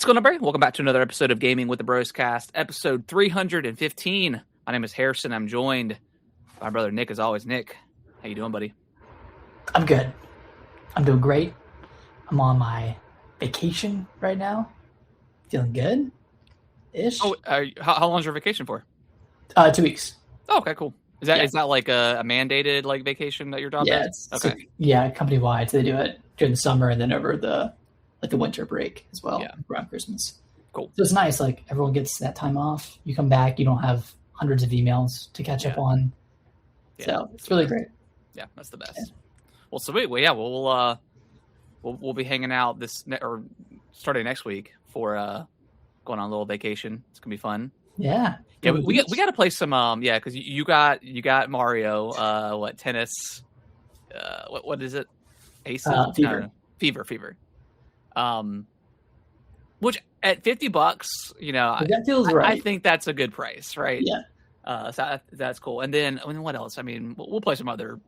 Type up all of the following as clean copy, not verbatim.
going on, Barry? Welcome back to another episode of Gaming with the Broscast, episode 315. My name is Harrison. I'm joined by my brother Nick, as always. Nick, how you doing, buddy? I'm good. I'm doing great. I'm on my vacation right now. Feeling good-ish. Oh, how long is your vacation for? 2 weeks. Oh, okay, cool. Is that like a mandated like vacation that your job does? Okay. So, company wide. So they do it during the summer and then over the winter break as well, around Christmas. Cool. So it's nice. Like everyone gets that time off. You come back, you don't have hundreds of emails to catch up on. Yeah, so it's really great. Yeah, that's the best. Yeah. Well, sweet. Well, we'll be hanging out starting next week for going on a little vacation. It's gonna be fun. Yeah. Yeah, we got to play some because you got Mario tennis what is it? Ace Fever. No. Fever. Which at $50, that feels right. I think that's a good price, right? Yeah. So that's cool. And then what else? I mean, we'll play some other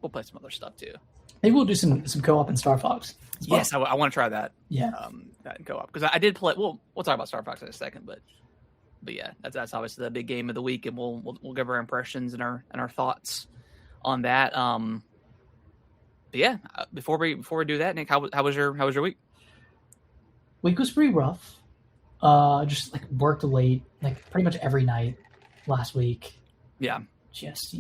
stuff too. Maybe we'll do some co-op in Star Fox. Well. Yes, I want to try that. Yeah. That in co-op because I did play. We'll talk about Star Fox in a second, but yeah, that's obviously the big game of the week, and we'll give our impressions and our thoughts on that. But yeah, before we do that, Nick, how was your week? Week was pretty rough. Just like worked late, like pretty much every night last week. Yeah. Just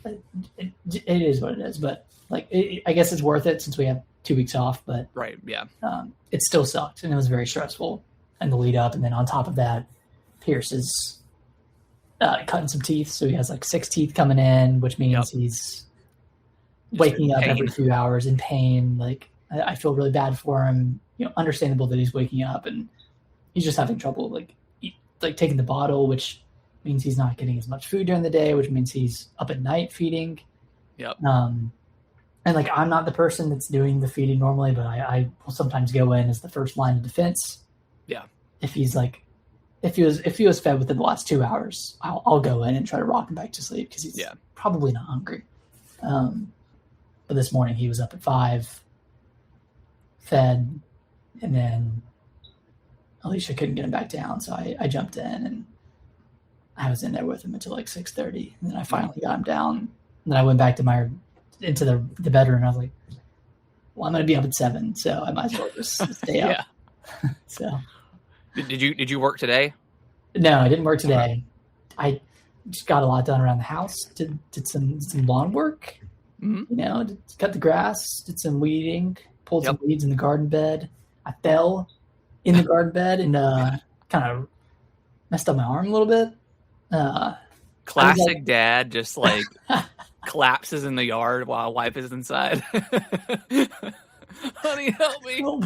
it is what it is, but like I guess it's worth it since we have 2 weeks off. But right, yeah. It still sucked, and it was very stressful. And the lead up, and then on top of that, Pierce is cutting some teeth, so he has like 6 teeth coming in, which means he's waking up every few hours in pain. Like I feel really bad for him. Understandable that he's waking up and he's just having trouble like taking the bottle, which means he's not getting as much food during the day, which means he's up at night feeding. Yep. And like I'm not the person that's doing the feeding normally, but I will sometimes go in as the first line of defense. Yeah. If he was fed within the last 2 hours, I'll go in and try to rock him back to sleep because he's probably not hungry. But this morning he was up at 5, fed, and then Alicia couldn't get him back down, so I jumped in and I was in there with him until like 6:30, and then I finally got him down. And then I went back into the bedroom. And I was like, "Well, I'm going to be up at 7, so I might as well just stay up." So, did you work today? No, I didn't work today. I just got a lot done around the house. Did some lawn work. Mm-hmm. Cut the grass. Did some weeding. Pulled some weeds in the garden bed. I fell in the garden bed and kind of messed up my arm a little bit. Classic dad, just like collapses in the yard while wife is inside. Honey, help me.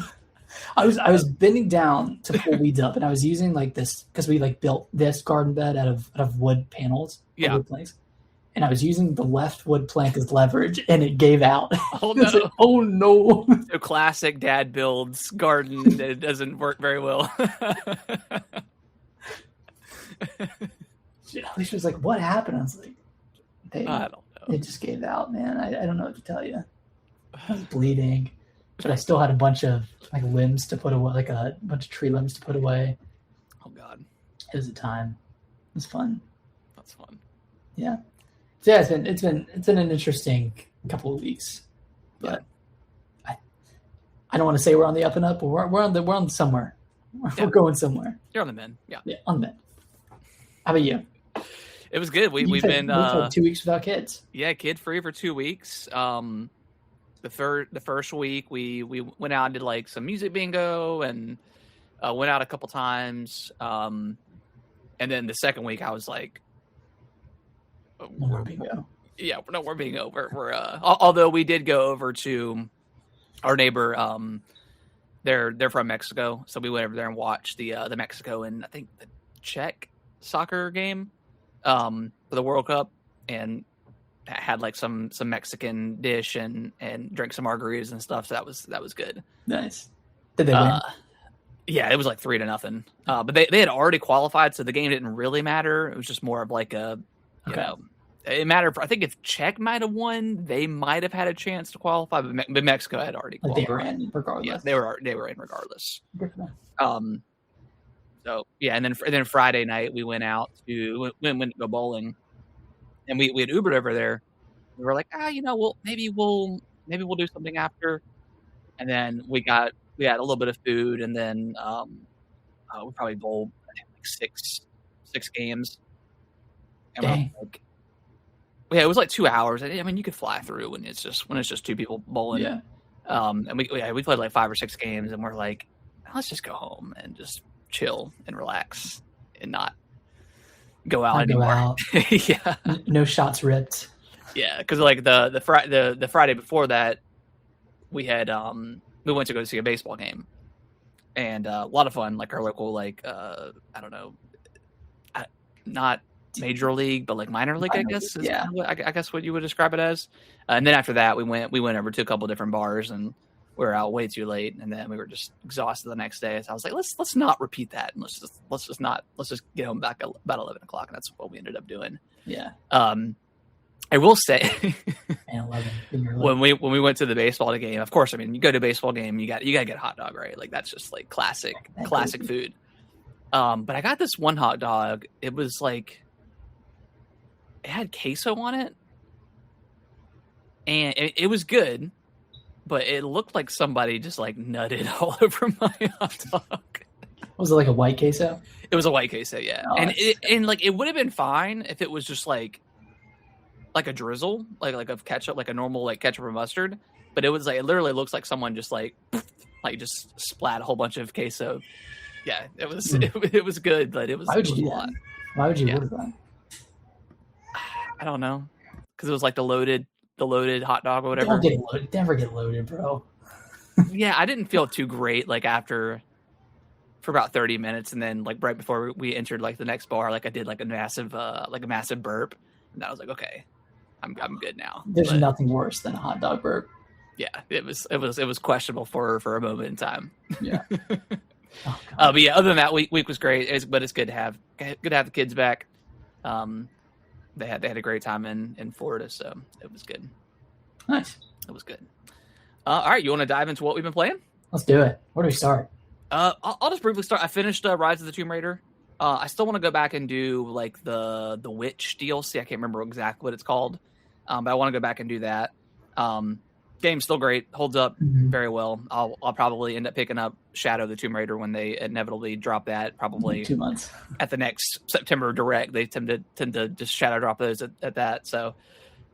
I was bending down to pull weeds up, and I was using like this because we like built this garden bed out of wood panels, wood planks, and I was using the left wood plank as leverage, and it gave out. Oh no! Like, oh no! So classic dad builds garden. It doesn't work very well. Alicia was like, "What happened?" I was like, "I don't know. It just gave out, man. I don't know what to tell you. I was bleeding, but I still had a bunch of like limbs to put away, like a bunch of tree limbs to put away. Oh God, it was a time. It was fun. That's fun. Yeah. So yeah, it's been an interesting couple of weeks, but I don't want to say we're on the up and up, but we're on somewhere. We're going somewhere. You're on the mend. Yeah, on the mend. How about you? It was good. We've been 2 weeks without kids. Yeah, kid free for 2 weeks. The first week we went out and did like some music bingo and went out a couple times. And then the second week I was like, no more bingo. Yeah, no more bingo. We're although we did go over to our neighbor. They're from Mexico, so we went over there and watched the Mexico and I think the Czech soccer game for the World Cup, and had like some Mexican dish and drank some margaritas and stuff. So that was good. Nice. Did they win? Yeah, it was like 3-0. But they had already qualified, so the game didn't really matter. It was just more of like a it mattered. I think if Czech might have won, they might have had a chance to qualify, but Mexico had already qualified. They were in regardless. Yeah, they were in regardless. Good for them. So yeah, and then Friday night we went out to went to go bowling, and we had Ubered over there. We were like, maybe we'll do something after, and then we had a little bit of food, and then we probably bowled I think like six games. And Dang. it was like 2 hours. I mean, you could fly through when it's just two people bowling. Yeah. And we played like 5 or 6 games, and we're like, let's just go home and just chill and relax and not go out anymore. Yeah. No shots ripped. Yeah, because like the Friday before that, we had we went to go see a baseball game, and a lot of fun. Like our local I don't know, not major league, but like minor league, I guess. Yeah, I guess what you would describe it as. And then after that, we went over to a couple different bars, and we were out way too late, and then we were just exhausted the next day. So I was like, let's not repeat that, and let's just get home back about 11 o'clock, and that's what we ended up doing. Yeah. I will say, 11. when we went to the baseball game, of course, I mean, you go to a baseball game, you got to get a hot dog, right? Like that's just like classic food. But I got this one hot dog. It was like it had queso on it, and it was good, but it looked like somebody just like nutted all over my hot dog. Was it like a white queso? It was a white queso, yeah. Oh, and like it would have been fine if it was just like a drizzle, like of ketchup, like a normal like ketchup or mustard. But it was like it literally looks like someone just like just splat a whole bunch of queso. Yeah, it was it was good, but it was. Why would you do a lot. that? Why would you order that? I don't know, because it was like the loaded hot dog or whatever. Never get loaded, bro. Yeah, I didn't feel too great like after for about 30 minutes, and then like right before we entered like the next bar, like I did like a massive burp, and I was like, okay, I'm good now. There's nothing worse than a hot dog burp. Yeah, it was questionable for a moment in time. Yeah. Oh, but yeah, other than that, week was great. But it's good to have the kids back. They had a great time in Florida, so it was good. Nice. It was good. All right, you want to dive into what we've been playing? Let's do it. Where do we start? I'll just briefly start. I finished Rise of the Tomb Raider. I still want to go back and do like the Witch DLC. I can't remember exactly what it's called, but I want to go back and do that. Game's still great, holds up very well. I'll probably end up picking up Shadow of the Tomb Raider when they inevitably drop that. Probably 2 months at the next September Direct. They tend to just shadow drop those at that. So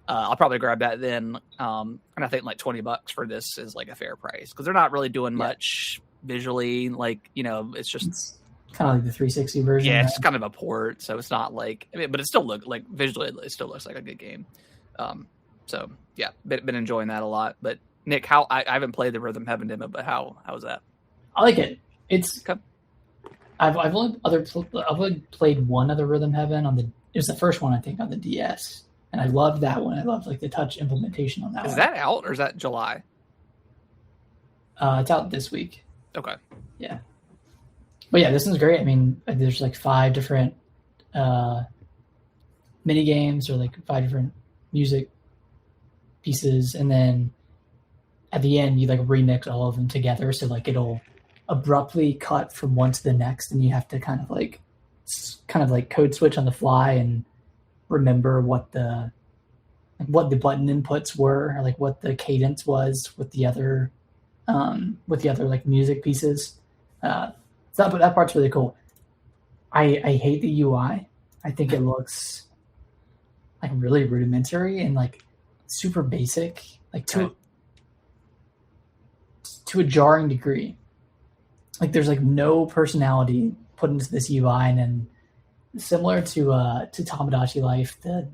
I'll probably grab that then. And I think like $20 for this is like a fair price because they're not really doing much visually. Like it's just. It's kind of like the 360 version. Yeah, it's kind of a port, so it's not like. But it still looks like visually, it still looks like a good game. So yeah, been enjoying that a lot. But Nick, I haven't played the Rhythm Heaven demo, but how was that? I like it. It's okay. I've only played one other Rhythm Heaven it was the first one I think on the DS, and I loved that one. I loved like the touch implementation on that. Is that out or is that July? It's out this week. Okay. Yeah. But yeah, this one's great. I mean, there's like 5 different mini games or like 5 different music pieces, and then at the end you like remix all of them together, so like it'll abruptly cut from one to the next, and you have to kind of like code switch on the fly and remember what the button inputs were, or like what the cadence was with the other like music pieces. So that part's really cool. I hate the UI. I think it looks like really rudimentary and like super basic, like to a jarring degree. Like there's like no personality put into this UI, and then similar to Tomodachi Life, the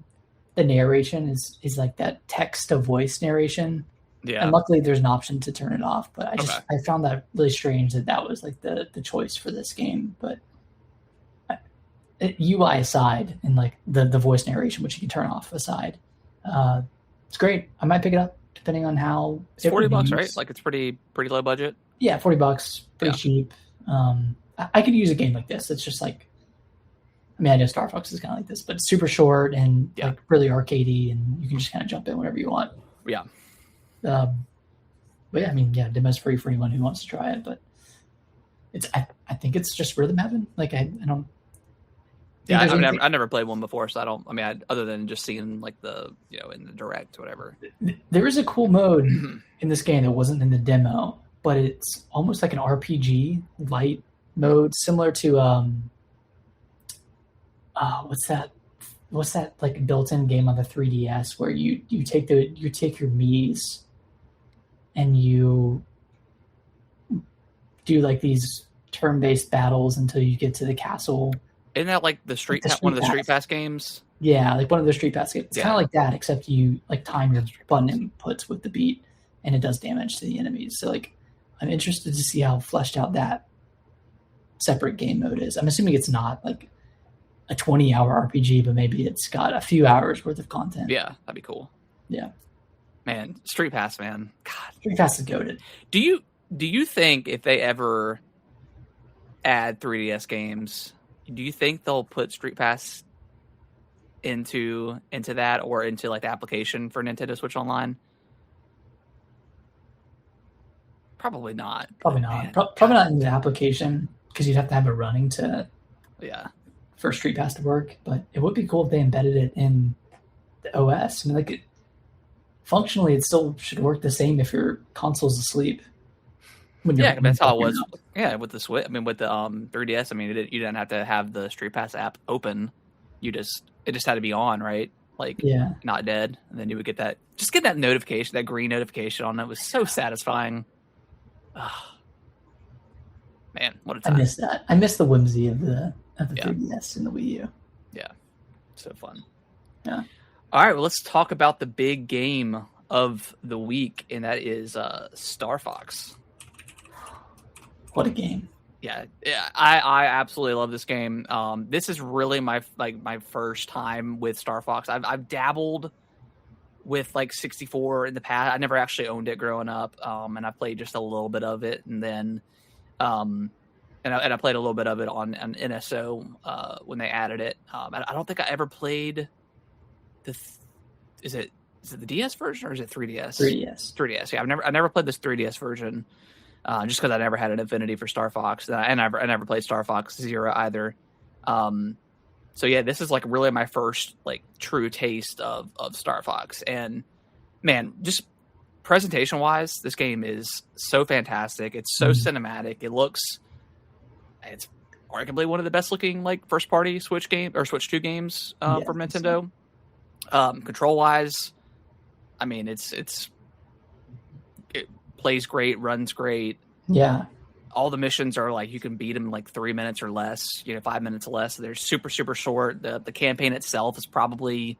narration is like that text to voice narration. Yeah. And luckily there's an option to turn it off, but I found that really strange that was like the choice for this game. But UI aside, and like the voice narration, which you can turn off aside, it's great. I might pick it up depending on how. It's $40, right? Like it's pretty low budget. Yeah, $40, pretty cheap. I could use a game like this. It's just like I mean, I know Star Fox is kind of like this, but it's super short and like really arcadey, and you can just kind of jump in whenever you want. Yeah. But yeah, I mean, demo's free for anyone who wants to try it, but I think it's just rhythm heaven. Like I don't. Yeah, I never played one before, so I don't. I mean, other than just seeing like the in the direct, whatever. There is a cool mode in this game that wasn't in the demo, but it's almost like an RPG light mode, similar to what's that like built-in game on the 3DS where you take your Mii's and you do like these turn-based battles until you get to the castle. Isn't that like one of the Street Pass games? Yeah, like one of the Street Pass games. It's kind of like that, except you like time your button inputs with the beat, and it does damage to the enemies. So like, I'm interested to see how fleshed out that separate game mode is. I'm assuming it's not like a 20-hour RPG, but maybe it's got a few hours worth of content. Yeah, that'd be cool. Yeah, man, Street Pass, man. God, Street Pass is goated. Do you think if they ever add 3DS games, do you think they'll put Street Pass into that or into like the application for Nintendo Switch Online? Probably not. Probably not. Probably not in the application because you'd have to have it running for Street Pass to work. But it would be cool if they embedded it in the OS. I mean, like functionally, it still should work the same if your console's asleep. That's how it was. Yeah, with the Switch. I mean, with the 3DS. I mean, you didn't have to have the Street Pass app open. It just had to be on, right? Like, not dead, and then you would get that notification, that green notification on it. Was so satisfying. Oh, man, what a time! I miss that. I miss the whimsy of the 3DS and the Wii U. Yeah, so fun. Yeah. All right, well, let's talk about the big game of the week, and that is Star Fox. What a game! Yeah, I absolutely love this game. This is really my first time with Star Fox. I've dabbled with like 64 in the past. I never actually owned it growing up, and I played just a little bit of it, and then and I played a little bit of it on NSO when they added it. I don't think I ever played is it the DS version or is it 3DS? 3DS. Yeah, I never played this 3DS version. Just because I never had an affinity for Star Fox, and I never played Star Fox Zero either. So yeah, this is like really my first like true taste of Star Fox, and man, just presentation wise, this game is so fantastic. It's so cinematic. It's arguably one of the best looking like first party Switch 2 games from Nintendo. Control wise, I mean it plays great, runs great. Yeah. All the missions are like you can beat them in like 3 minutes or less, 5 minutes or less. They're super, super short. The campaign itself is probably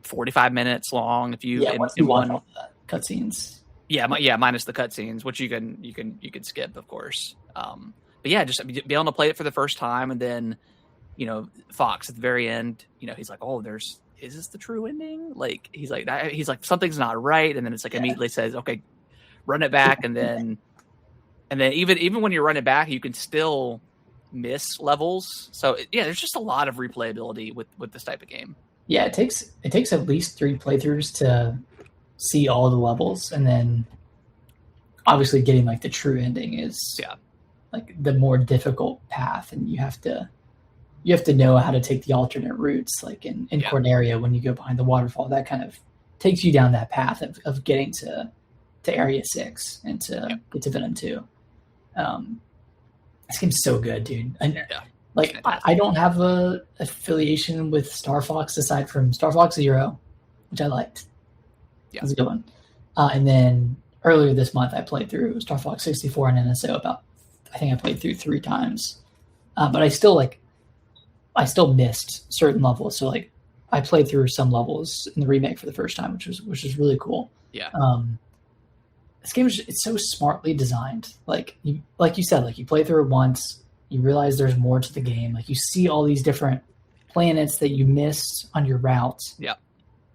45 minutes long if you in one cutscenes. Yeah, minus the cutscenes, which you can skip, of course. But yeah, just be able to play it for the first time, and then Fox at the very end, he's like, oh, is this the true ending? Like he's like something's not right, and then it's like immediately says, okay, run it back, and then even when you run it back, you can still miss levels. So there's just a lot of replayability with this type of game. Yeah, it takes at least 3 playthroughs to see all the levels, and then obviously getting like the true ending is like the more difficult path, and you have to know how to take the alternate routes, like in Corneria when you go behind the waterfall. That kind of takes you down that path of getting to Area 6 and to get to Venom 2. This game's so good, dude. I don't have a affiliation with Star Fox aside from Star Fox Zero, which I liked. Yeah, that's a good one. And then earlier this month, I played through Star Fox 64 on NSO. I think I played through 3 times, but I still missed certain levels. So like I played through some levels in the remake for the first time, which was really cool. Yeah. This game it's so smartly designed. Like you said, like you play through it once, you realize there's more to the game. Like you see all these different planets that you missed on your route. Yeah.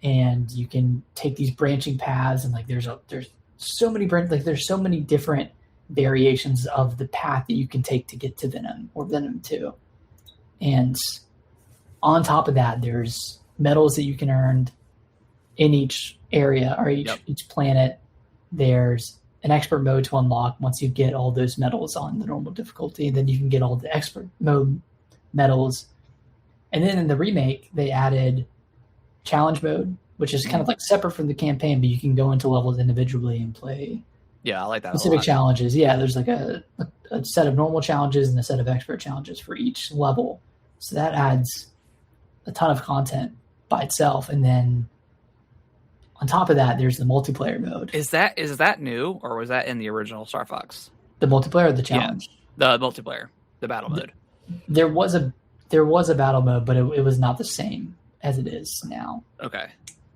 And you can take these branching paths, and like there's so many different variations of the path that you can take to get to Venom or Venom 2. And on top of that, there's medals that you can earn in each area or each planet. There's an expert mode to unlock once you get all those medals on the normal difficulty. Then you can get all the expert mode medals. And then in the remake, they added challenge mode, which is kind of like separate from the campaign, but you can go into levels individually and play. Yeah, I like that. Specific challenges. Yeah, there's like a set of normal challenges and a set of expert challenges for each level. So that adds a ton of content by itself. And then on top of that, there's the multiplayer mode. Is that new, or was that in the original Star Fox? The multiplayer or the challenge? Yeah, the multiplayer, the battle mode. There was a battle mode, but it was not the same as it is now. Okay.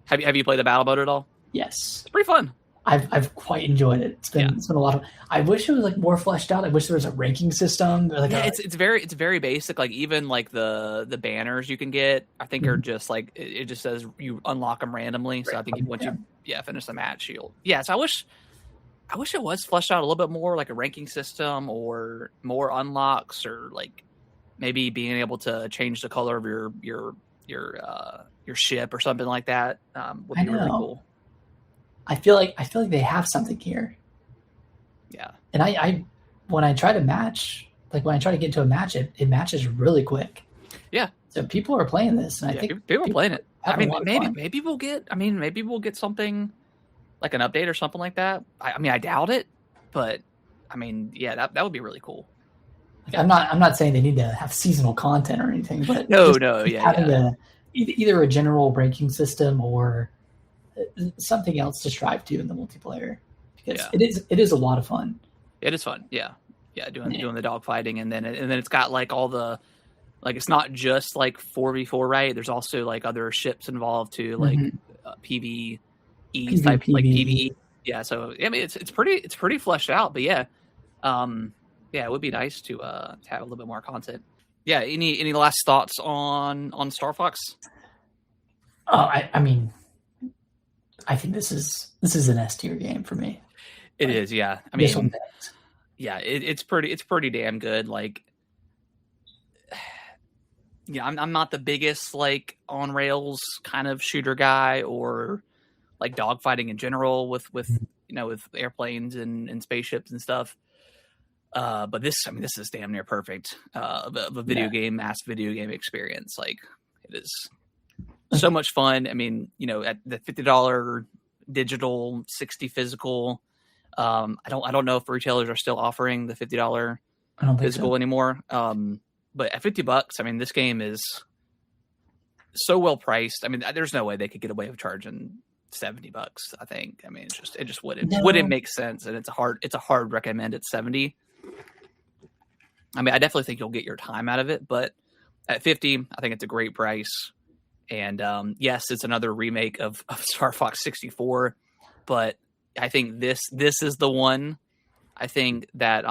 Have you played the battle mode at all? Yes. It's pretty fun. I've quite enjoyed it. It's been a lot of fun. I wish it was like more fleshed out. I wish there was a ranking system. Like it's very basic. Like even like the banners you can get, I think are just like it just says you onlock them randomly. So I think once you finish the match, you'll So I wish it was fleshed out a little bit more, like a ranking system or more unlocks, or like maybe being able to change the color of your ship or something like that would be really cool. I feel like they have something here. Yeah. And I when I try to match, like when I try to get into a match, it matches really quick. Yeah. So people are playing this, and I think people are playing it. I mean, maybe we'll get something like an update or something like that. I mean, I doubt it, but I mean, yeah, that would be really cool. Like, I'm not saying they need to have seasonal content or anything, but having either a general ranking system or something else to strive to in the multiplayer, because it is a lot of fun. It is fun, doing the dog fighting, and then it's got like all the, like, it's not just like 4v4, right? There's also like other ships involved too, like PvE type, like PvE. Yeah, so I mean it's pretty fleshed out, but it would be nice to have a little bit more content. Yeah, any last thoughts on Star Fox? I mean, I think this is an S tier game for me. It is, yeah. I mean, it's pretty damn good. Like, I'm not the biggest like on rails kind of shooter guy, or like dogfighting in general with with airplanes and spaceships and stuff. But this is damn near perfect of a video game, mass video game experience. Like, it is so much fun. I mean, at the $50 digital, $60 physical. I don't know if retailers are still offering the $50 physical anymore. But at $50, I mean, this game is so well priced. I mean, there's no way they could get away with charging $70. I think. I mean, it just wouldn't make sense, and it's a hard recommend at 70. I mean, I definitely think you'll get your time out of it, but at 50, I think it's a great price. And yes, it's another remake of Star Fox 64, but I think this is the one I think that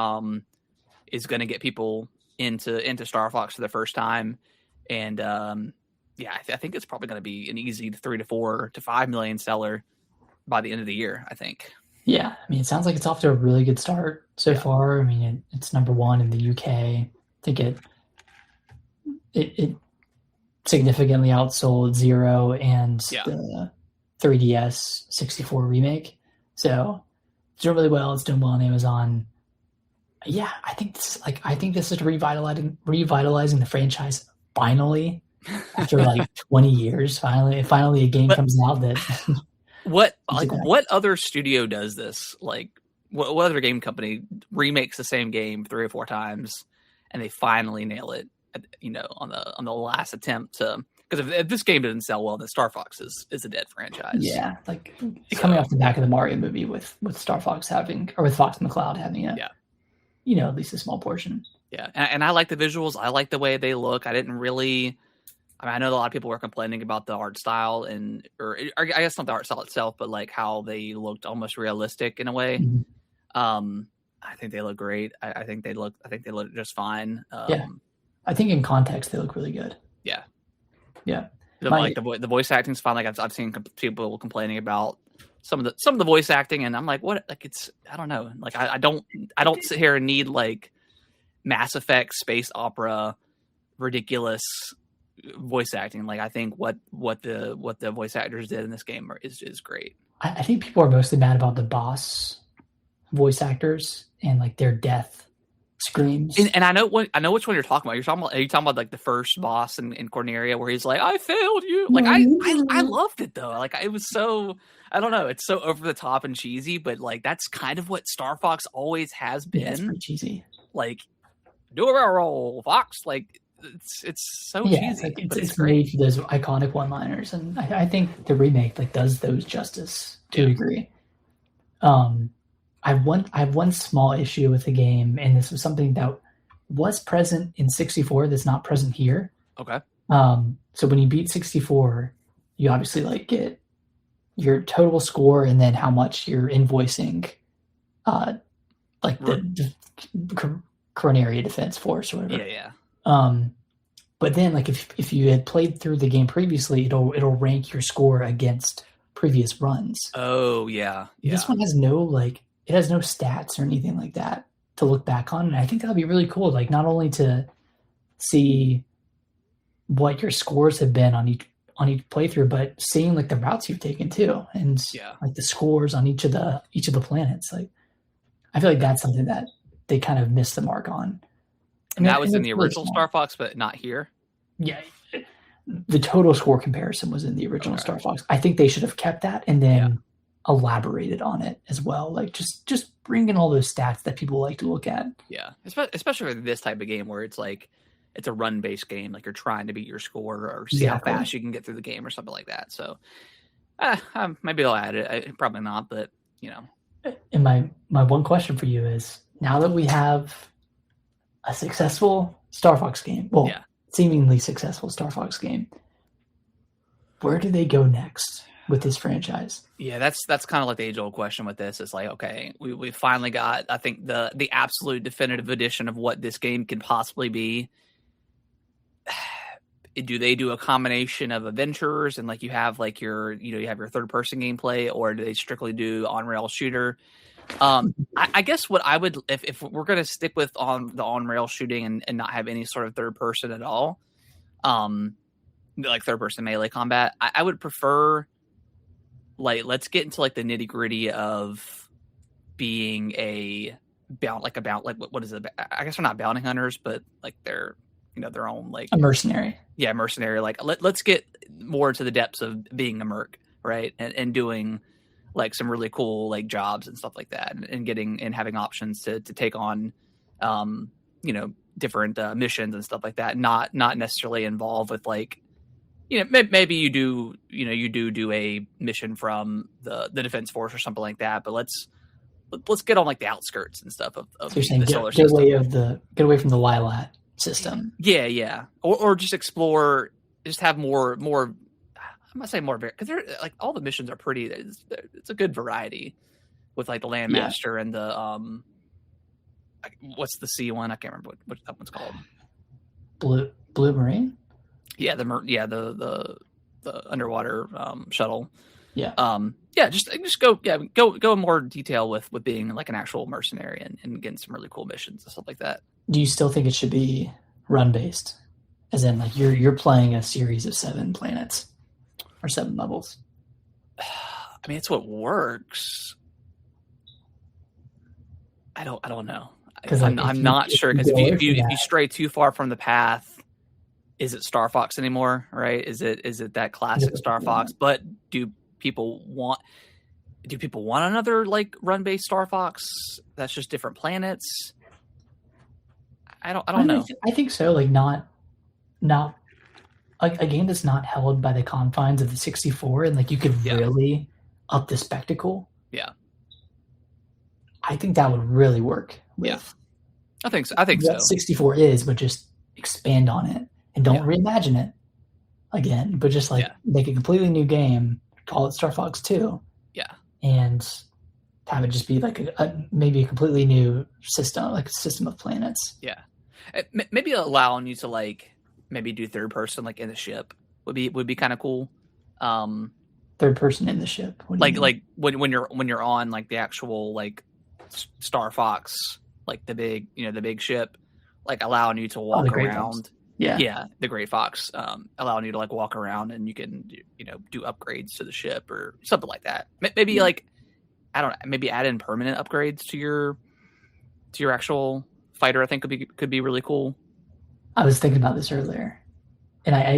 is going to get people into Star Fox for the first time. And I think it's probably going to be an easy 3 to 4 to 5 million seller by the end of the year, I think. Yeah, I mean, it sounds like it's off to a really good start so far. I mean, it's number one in the UK. I think it significantly outsold Zero and the 3DS 64 remake. So it's doing really well. It's doing well on Amazon. Yeah, I think this is revitalizing the franchise finally after like 20 years. Finally a game comes out that what other studio does this? Like what other game company remakes the same game 3 or 4 times and they finally nail it? On the last attempt to, because if this game doesn't sell well, then Star Fox is a dead franchise. Yeah, like coming off the back of the Mario movie with Star Fox having, or with Fox and the Cloud having at least a small portion. Yeah, and I like the visuals. I like the way they look. I know a lot of people were complaining about the art style or I guess not the art style itself, but like how they looked almost realistic in a way. Mm-hmm. I think they look great. I think they look just fine. I think in context they look really good. Yeah. The voice acting's fine. Like I've seen people complaining about some of the voice acting, and I'm like, what? Like I don't know. Like I don't sit here and need like Mass Effect space opera ridiculous voice acting. Like I think what the voice actors did in this game is great. I think people are mostly mad about the boss voice actors and like their death screams. And I know which one you're talking about. Are you talking about like the first boss in Corneria where he's like, I failed you? Like I loved it though. Like it was so, I don't know, it's so over the top and cheesy, but like that's kind of what Star Fox always has been. Yeah, it's pretty cheesy. Like, do a barrel roll, Fox. Like it's so cheesy. It's made for those iconic one-liners, and I think the remake like does those justice to a degree. I have one small issue with the game, and this was something that was present in 64 that's not present here. Okay. So when you beat 64, you obviously like get your total score and then how much you're invoicing, like the Coronaria Defense Force or whatever. Yeah. But then like if you had played through the game previously, it'll rank your score against previous runs. Oh yeah. This one has no it has no stats or anything like that to look back on. And I think that'll be really cool. Like not only to see what your scores have been on each playthrough, but seeing like the routes you've taken too. And like the scores on each of the planets. Like I feel like that's something that they kind of missed the mark on. And that was in the original Star Fox, but not here. Yeah. The total score comparison was in the original Star Fox. I think they should have kept that and then elaborated on it as well. Like just bring in all those stats that people like to look at. Yeah. Especially for this type of game where it's like, it's a run-based game. Like you're trying to beat your score or see how fast you can get through the game or something like that. So maybe I'll add it. Probably not, but you know. And my one question for you is, now that we have a successful Star Fox game, seemingly successful Star Fox game, where do they go next with this franchise? Yeah, that's kind of like the age-old question with this. It's like, okay, we finally got, I think, the absolute definitive edition of what this game can possibly be. Do they do a combination of adventures and like you have like you have your third-person gameplay, or do they strictly do on-rail shooter? I guess what I would, if we're going to stick with on-rail shooting and not have any sort of third-person at all, like third-person melee combat, I would prefer, like, let's get into like the nitty-gritty of being what is it? I guess they're not bounty hunters, but like they're their own like a mercenary. Yeah, mercenary. Like let's get more into the depths of being a merc, right? And doing like some really cool like jobs and stuff like that, and having options to take on different missions and stuff like that. Not necessarily involved with like, maybe you do a mission from the Defense Force or something like that, but let's get on like the outskirts and stuff of so you're saying the solar system. Get away from the Lilat system. Yeah. Or just explore, just have more I'm not saying more, because they're like all the missions are pretty. It's a good variety with like the Landmaster and the what's the sea one? I can't remember what that one's called. Blue Marine. Yeah, the underwater shuttle. Yeah. Just go in more detail with being like an actual mercenary and getting some really cool missions and stuff like that. Do you still think it should be run based, as in like you're playing a series of 7 planets or 7 levels? I mean, it's what works. I don't know. I'm not sure, because if you stray too far from the path, is it Star Fox anymore? Right? Is it that classic Star Fox? But do people want another like run based Star Fox that's just different planets? I don't know. I think so. Like not like a game that's not held by the confines of the 64, and like you could really up the spectacle. Yeah. I think that would really work with I think so. I think so. 64 is, but just expand on it and don't reimagine it again, but just like make a completely new game, call it Star Fox 2. Yeah. And have it just be like maybe a completely new system, like a system of planets. Yeah. Maybe allowing you to like maybe do third person like in the ship would be kind of cool. Third person in the ship. Like when you're on like the actual like Star Fox, like the big ship, like allowing you to walk around Yeah, the Gray Fox, allowing you to like walk around and you can do upgrades to the ship or something like that. Maybe like I don't know, maybe add in permanent upgrades to your actual fighter. I think could be really cool. I was thinking about this earlier, and I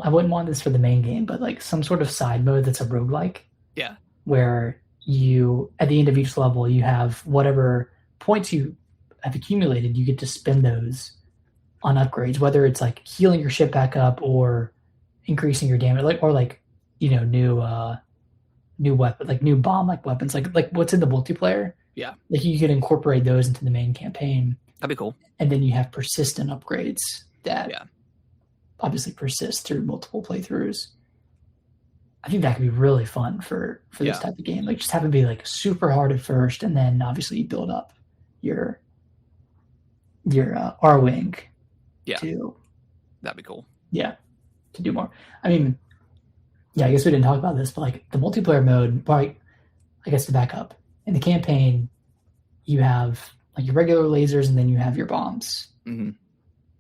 wouldn't want this for the main game, but like some sort of side mode that's a roguelike. Yeah, where you at the end of each level you have whatever points you have accumulated, you get to spend those on upgrades, whether it's like healing your ship back up or increasing your damage, new weapon, like new bomb like weapons, like what's in the multiplayer. Yeah, like you could incorporate those into the main campaign. That'd be cool. And then you have persistent upgrades that obviously persist through multiple playthroughs. I think that could be really fun for this type of game. Like just have it be like super hard at first, and then obviously you build up your R wing. Yeah, that'd be cool. Yeah, to do more. I mean, yeah, I guess we didn't talk about this, but like the multiplayer mode, right? I guess to back up in the campaign, you have like your regular lasers, and then you have your bombs. Mm-hmm.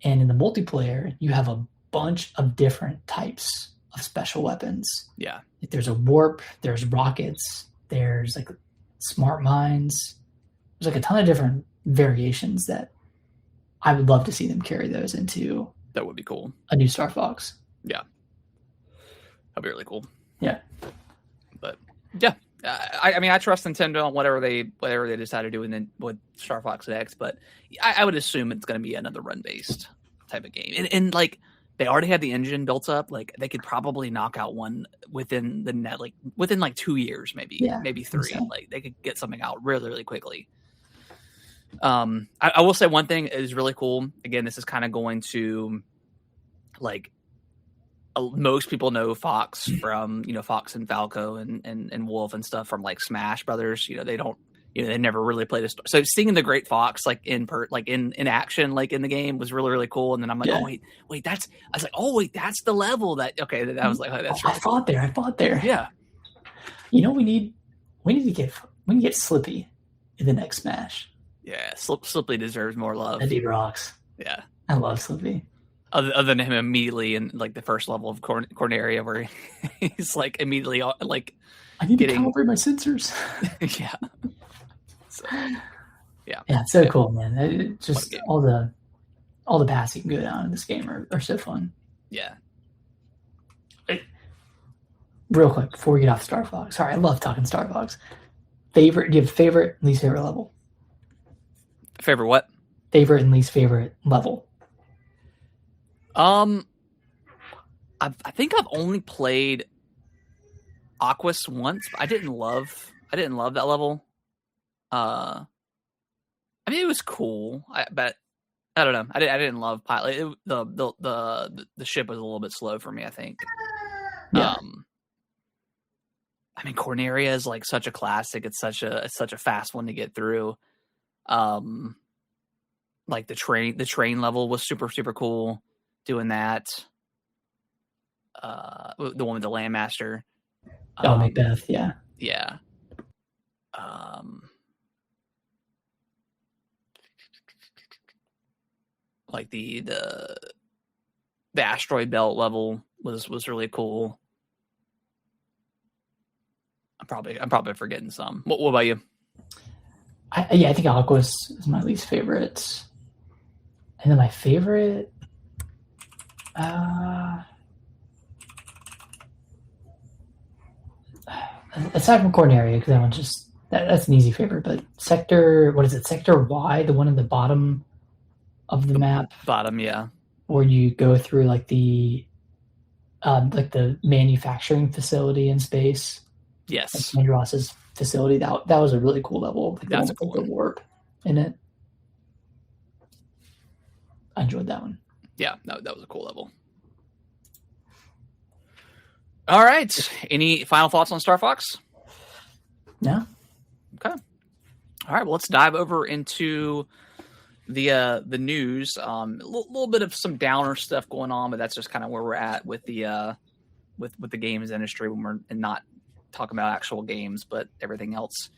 And in the multiplayer, you have a bunch of different types of special weapons. Yeah. Like there's a warp, there's rockets, there's like smart mines. There's like a ton of different variations that I would love to see them carry those into. That would be cool. A new Star Fox. Yeah. That'd be really cool. Yeah. But yeah, I mean, I trust Nintendo on whatever they decide to do with Star Fox X, but I would assume it's going to be another run-based type of game. And like, they already have the engine built up. Like they could probably knock out one within 2 years, maybe 3. So. Like they could get something out really, really quickly. I will say one thing is really cool. Again, this is kind of going to like most people know Fox from Fox and Falco and Wolf and stuff from like Smash Brothers. They don't. They never really played a story. So seeing the Great Fox like in action, like in the game, was really, really cool. And then I'm like, oh wait, that's the level that. Okay, that was like, oh, that's. I fought there. Yeah. We need to get Slippy in the next Smash. Yeah, Slippy deserves more love. That dude rocks. Yeah, I love Slippy. Other than him immediately in like the first level of Corneria, where he's like immediately like, I need to calibrate my sensors. Yeah. So, yeah, it's so cool, man. It just all the paths you can go down in this game are so fun. Yeah. Real quick before we get off Star Fox. Sorry, I love talking Star Fox. Do you have favorite and least favorite level? Favorite what? Favorite and least favorite level. I think I've only played Aquas once. But I didn't love that level. I mean, it was cool, but I don't know. I didn't love pilot. The ship was a little bit slow for me, I think. Yeah. I mean, Corneria is like such a classic. It's such a fast one to get through. Like the train level was super, super cool doing that. The one with the Landmaster. Macbeth, yeah. Yeah. Like the asteroid belt level was really cool. I'm probably forgetting some. What about you? I think Aquas is my least favorite. And then my favorite, aside from Corneria, because that one's just that's an easy favorite. But Sector Y, the one in the bottom of the map. Bottom, yeah. Where you go through like the manufacturing facility in space. Yes. Like Andross's facility. That was a really cool level. Like that's a cool one. The warp in it. I enjoyed that one. Yeah, that was a cool level. All right. Any final thoughts on Star Fox? No. Okay. All right. Well, let's dive over into the news. A little bit of some downer stuff going on, but that's just kind of where we're at with the with the games industry when we're not talking about actual games, but everything else.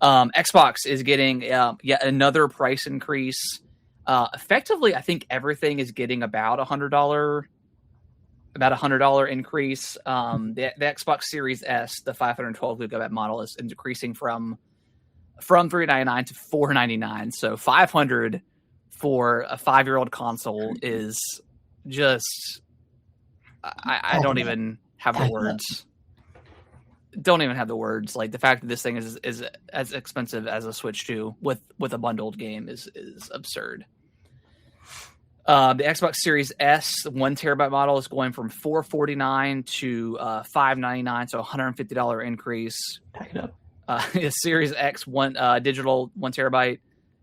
Xbox is getting yet another price increase. Effectively, I think everything is getting about $100 increase. The Xbox Series S, the 512 gigabyte model, is decreasing from $399 to $499. So $500 for a 5-year-old console is just I don't even have the words. Don't even have the words. Like the fact that this thing is as expensive as a Switch 2 with a bundled game is absurd. The Xbox Series S 1 terabyte model is going from $449 to $599, so $150 increase. Pack it up. The Series X digital 1 terabyte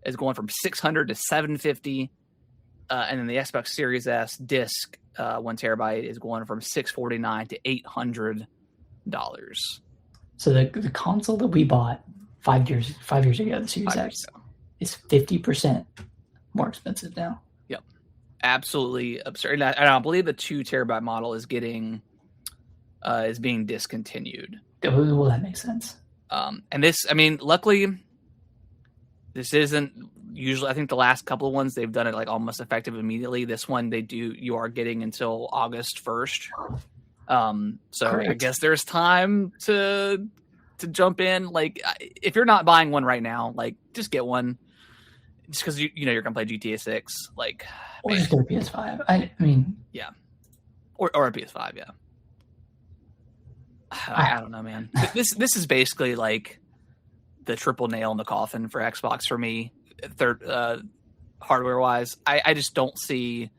is going from $600 to $750, and then the Xbox Series S disc 1 terabyte is going from $649 to $800. So the console that we bought 5 years ago, the Series X, is 50% more expensive now. Yep, absolutely absurd. And I believe the 2 terabyte model is being discontinued. Well, that makes sense. And this, I mean, luckily, this isn't usually. I think the last couple of ones they've done it like almost effective immediately. This one you are getting until August 1st. So great. I guess there's time to jump in. Like, if you're not buying one right now, like just get one, just because you know you're gonna play GTA 6. Like, or just get a PS5. I mean, yeah, or a PS5. Yeah. I don't know, man. This is basically like the triple nail in the coffin for Xbox for me. Hardware wise, I just don't see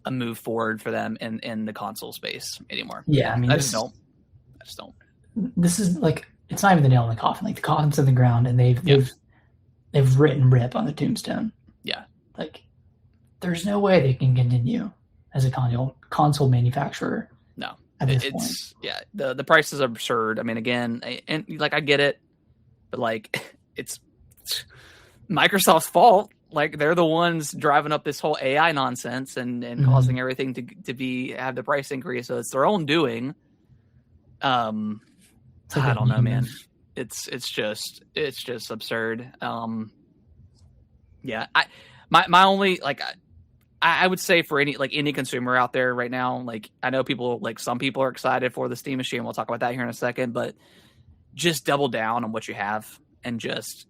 a move forward for them in the console space anymore. Yeah, I mean, I just don't. This is like, it's not even the nail in the coffin. Like the coffin's in the ground, and they've written RIP on the tombstone. Yeah, like there's no way they can continue as a console manufacturer. No. It's yeah, the prices are absurd. I mean, again, and like I get it, but like it's Microsoft's fault. Like they're the ones driving up this whole AI nonsense and causing everything to have the price increase. So it's their own doing. I don't know, man. It's just absurd. Yeah, my only like. I would say for any consumer out there right now, like I know some people are excited for the Steam machine. We'll talk about that here in a second, but just double down on what you have and just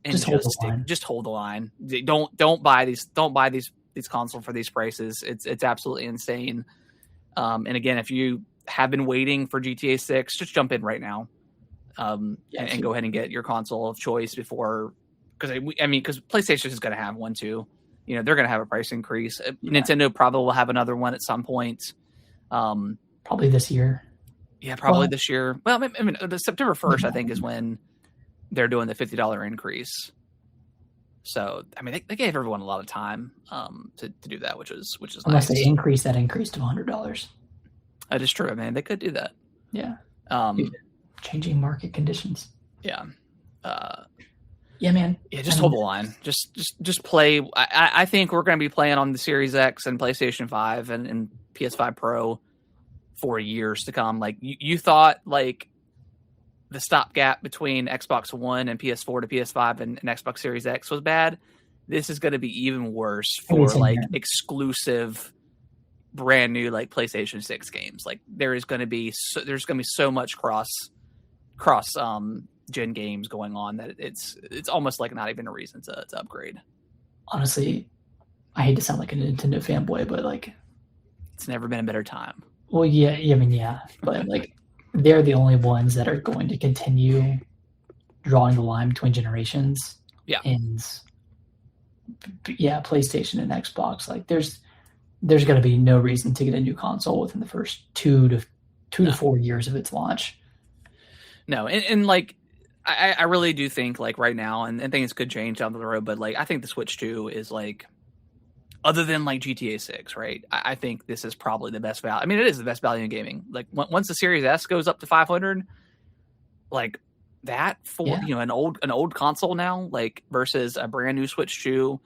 hold the line. Don't buy these consoles for these prices. It's absolutely insane. And again, if you have been waiting for GTA 6, just jump in right now. And go ahead and get your console of choice before, because PlayStation is going to have one too. You know, they're going to have a price increase. Yeah. Nintendo probably will have another one at some point. Probably this year. Yeah, probably this year. Well, I mean, September 1st, I think, is when they're doing the $50 increase. So, I mean, they gave everyone a lot of time to do that, which is unless nice. They increase to $100. That is true. I mean, they could do that. Yeah. Changing market conditions. Yeah. Yeah, man. Yeah, just hold the line. Just play. I think we're going to be playing on the Series X and PlayStation 5 and PS5 Pro for years to come. Like you thought, like the stopgap between Xbox One and PS4 to PS5 and Xbox Series X was bad. This is going to be even worse for exclusive, brand new like PlayStation 6 games. Like there's going to be so much cross gen games going on that it's almost like not even a reason to upgrade. Honestly, I hate to sound like a Nintendo fanboy, but like it's never been a better time. Well, yeah, but like they're the only ones that are going to continue drawing the line between generations. Yeah, and PlayStation and Xbox. Like there's going to be no reason to get a new console within the first two to 4 years of its launch. No, and like. I really do think like right now, and things could change down the road, but like I think the Switch 2 is like, other than like GTA 6, right? I think this is probably the best value. I mean, it is the best value in gaming. Like once the Series S goes up to 500, like that for an old console now, like versus a brand new Switch 2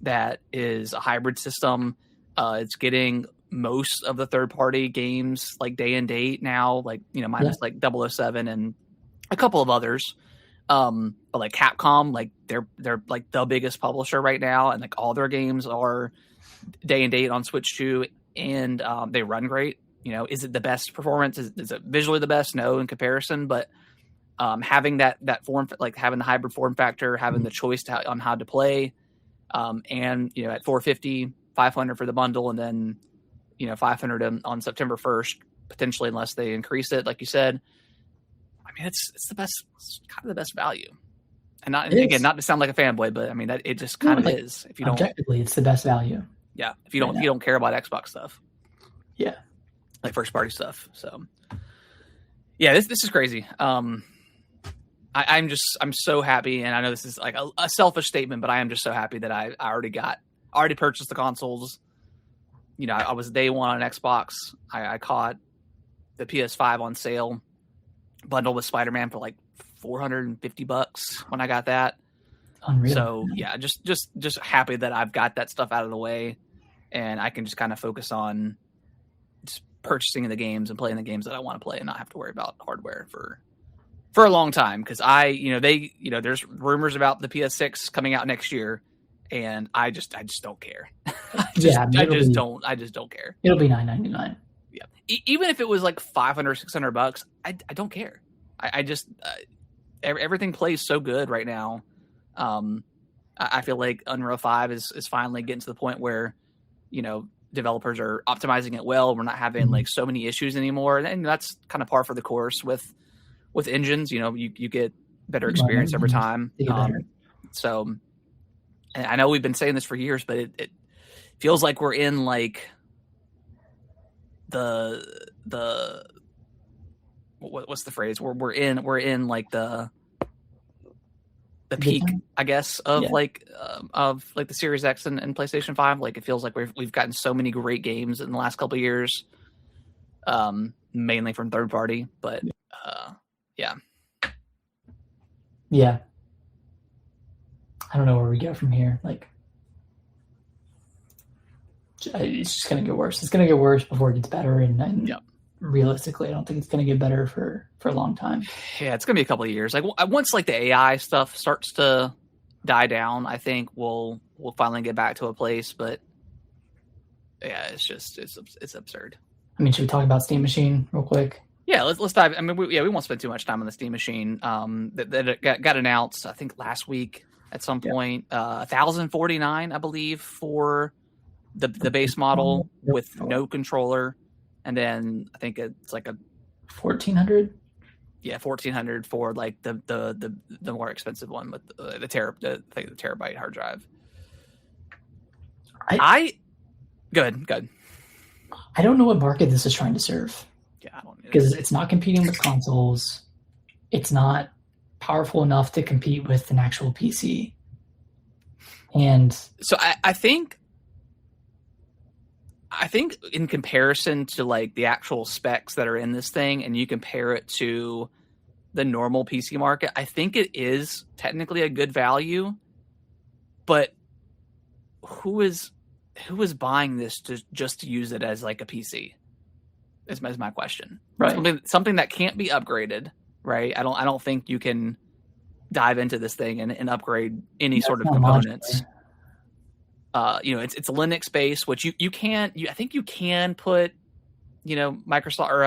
that is a hybrid system. It's getting most of the third party games like day and date now, like minus like 007 and a couple of others. But like Capcom, like they're like the biggest publisher right now, and like all their games are day and date on Switch 2, and they run great. You know, is it the best performance? Is it visually the best? No, in comparison, but having that form, like having the hybrid form factor, having the choice on how to play, and you know, at 450, 500 for the bundle, and then you know 500 on September 1st, potentially, unless they increase it, like you said. I mean, it's the best, it's kind of the best value. And not again, not to sound like a fanboy, but I mean that it just kind of is. If you don't objectively, it's the best value. Yeah, if you don't care about Xbox stuff. Yeah, like first party stuff. So yeah, this is crazy. I'm so happy, and I know this is like a selfish statement, but I am just so happy that I already purchased the consoles. You know, I was day one on Xbox. I caught the PS5 on sale, bundled with Spider-Man for like $450 when I got that. Unreal. So yeah, just happy that I've got that stuff out of the way, and I can just kind of focus on just purchasing the games and playing the games that I want to play, and not have to worry about hardware for a long time. Because there's rumors about the PS6 coming out next year, and I just don't care. I just don't care. It'll be $999. Yeah, even if it was like $500, $600, I don't care. I just everything plays so good right now. I feel like Unreal 5 is finally getting to the point where, you know, developers are optimizing it well. We're not having like so many issues anymore, and that's kind of par for the course with engines. You know, you get better experience every time. So, and I know we've been saying this for years, but it feels like we're in like the what's the phrase? We're in like the peak, I guess, of like the Series X and PlayStation 5. Like it feels like we've gotten so many great games in the last couple of years, mainly from third party. But yeah. I don't know where we go from here. Like, it's just gonna get worse. It's gonna get worse before it gets better, and realistically, I don't think it's going to get better for a long time. Yeah, it's going to be a couple of years. Like once like the AI stuff starts to die down, I think we'll finally get back to a place. But yeah, it's absurd. I mean, should we talk about Steam Machine real quick? Yeah, let's dive. I mean, we won't spend too much time on the Steam Machine. That got announced, I think, last week at some point. $1,049, I believe, for the base model with no controller. And then I think it's like a $1,400. Yeah, $1,400 for like the more expensive one with the terabyte hard drive. Good. I don't know what market this is trying to serve. Yeah, I don't, because it's not competing with consoles. It's not powerful enough to compete with an actual PC. And so I think in comparison to like the actual specs that are in this thing, and you compare it to the normal PC market, I think it is technically a good value. But who is buying this just to use it as like a PC? Is my question. Right. Something that can't be upgraded, right? I don't think you can dive into this thing and upgrade any sort of components. It's Linux based, which you can. I think you can put, Microsoft or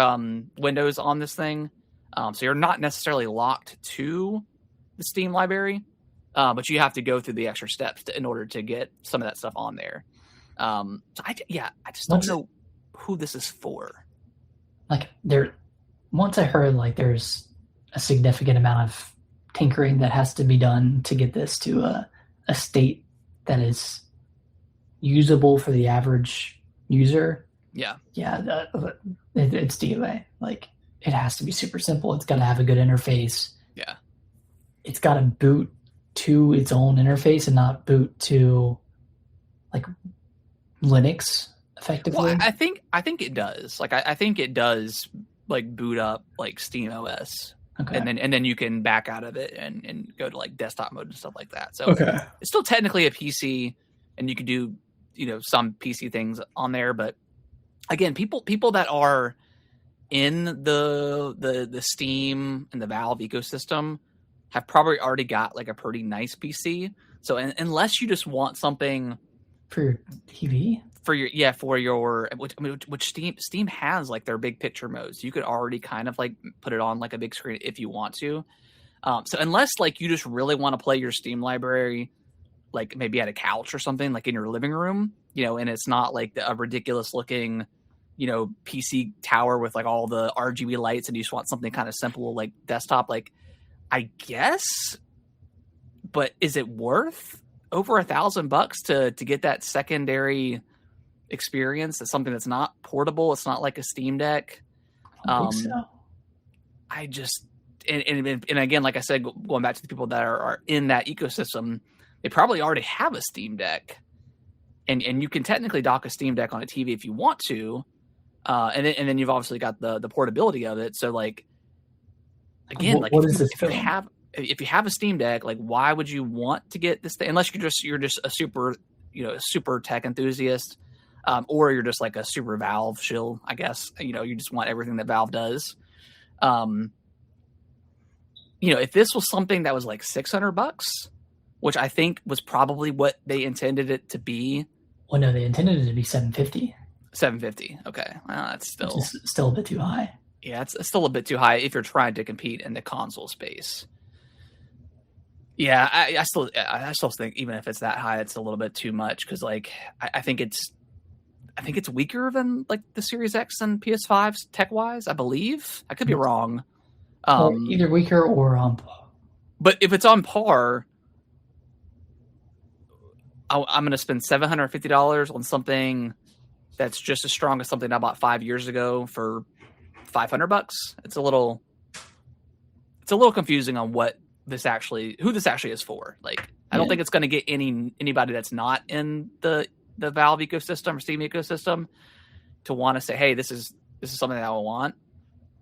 Windows on this thing, so you're not necessarily locked to the Steam library, but you have to go through the extra steps in order to get some of that stuff on there. So I just don't know who this is for. Like once I heard like there's a significant amount of tinkering that has to be done to get this to a state that is usable for the average user. It's DOA. Like it has to be super simple. It's got to have a good interface. It's got to boot to its own interface and not boot to like Linux effectively. Well, I think it does. Like I think it does like boot up like Steam OS. Okay. And then you can back out of it and go to like desktop mode and stuff like that. So it's still technically a PC, and you can do some PC things on there. But again, people that are in the Steam and the Valve ecosystem have probably already got like a pretty nice PC. So unless you just want something for your TV, which Steam has like their big picture modes, you could already kind of like put it on like a big screen if you want to. So unless like you just really want to play your Steam library, like maybe at a couch or something, like in your living room, and it's not like a ridiculous looking, PC tower with like all the RGB lights, and you just want something kind of simple like desktop, like I guess. But is it worth over $1,000 to get that secondary experience? That's something that's not portable. It's not like a Steam Deck. I don't think so. I just and again, like I said, going back to the people that are in that ecosystem, they probably already have a Steam Deck, and you can technically dock a Steam Deck on a TV if you want to, and then you've obviously got the portability of it. So like again, like if you have a Steam Deck, like why would you want to get this thing unless you're just a super tech enthusiast, or you're just like a super Valve shill, I guess. You just want everything that Valve does. If this was something that was like $600, which I think was probably what they intended it to be. Well, no, they intended it to be $750. $750. Okay, well, that's still a bit too high. Yeah, it's still a bit too high if you're trying to compete in the console space. Yeah, I still think even if it's that high, it's a little bit too much because like I think it's weaker than like the Series X and PS5s tech wise. I believe I could be wrong. Either weaker or on par. But if it's on par, I'm going to spend $750 on something that's just as strong as something I bought 5 years ago for $500. It's a little confusing on who this actually is for. Like, I don't think it's going to get anybody that's not in the Valve ecosystem or Steam ecosystem to want to say, hey, this is something that I want.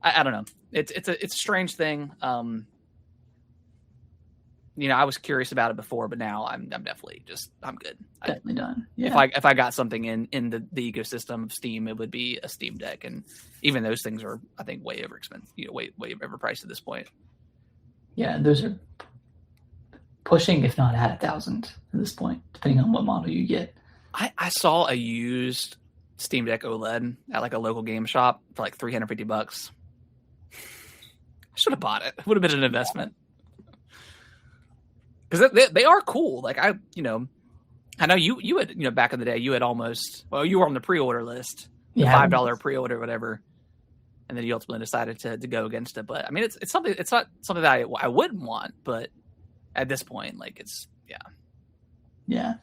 I don't know. It's a strange thing. I was curious about it before, but now I'm definitely I'm good. Definitely done. Yeah. If I got something in the ecosystem of Steam, it would be a Steam Deck, and even those things are, I think, way over expensive. Way overpriced at this point. Yeah, those are pushing, if not at $1,000 at this point, depending on what model you get. I saw a used Steam Deck OLED at like a local game shop for like $350. I should have bought it. It would have been an investment. Because they are cool. Like I know you had back in the day you had you were on the pre-order list, the $5 pre-order, whatever, and then you ultimately decided to go against it. But I mean, it's something. It's not something that I wouldn't want, but at this point, like it's yeah.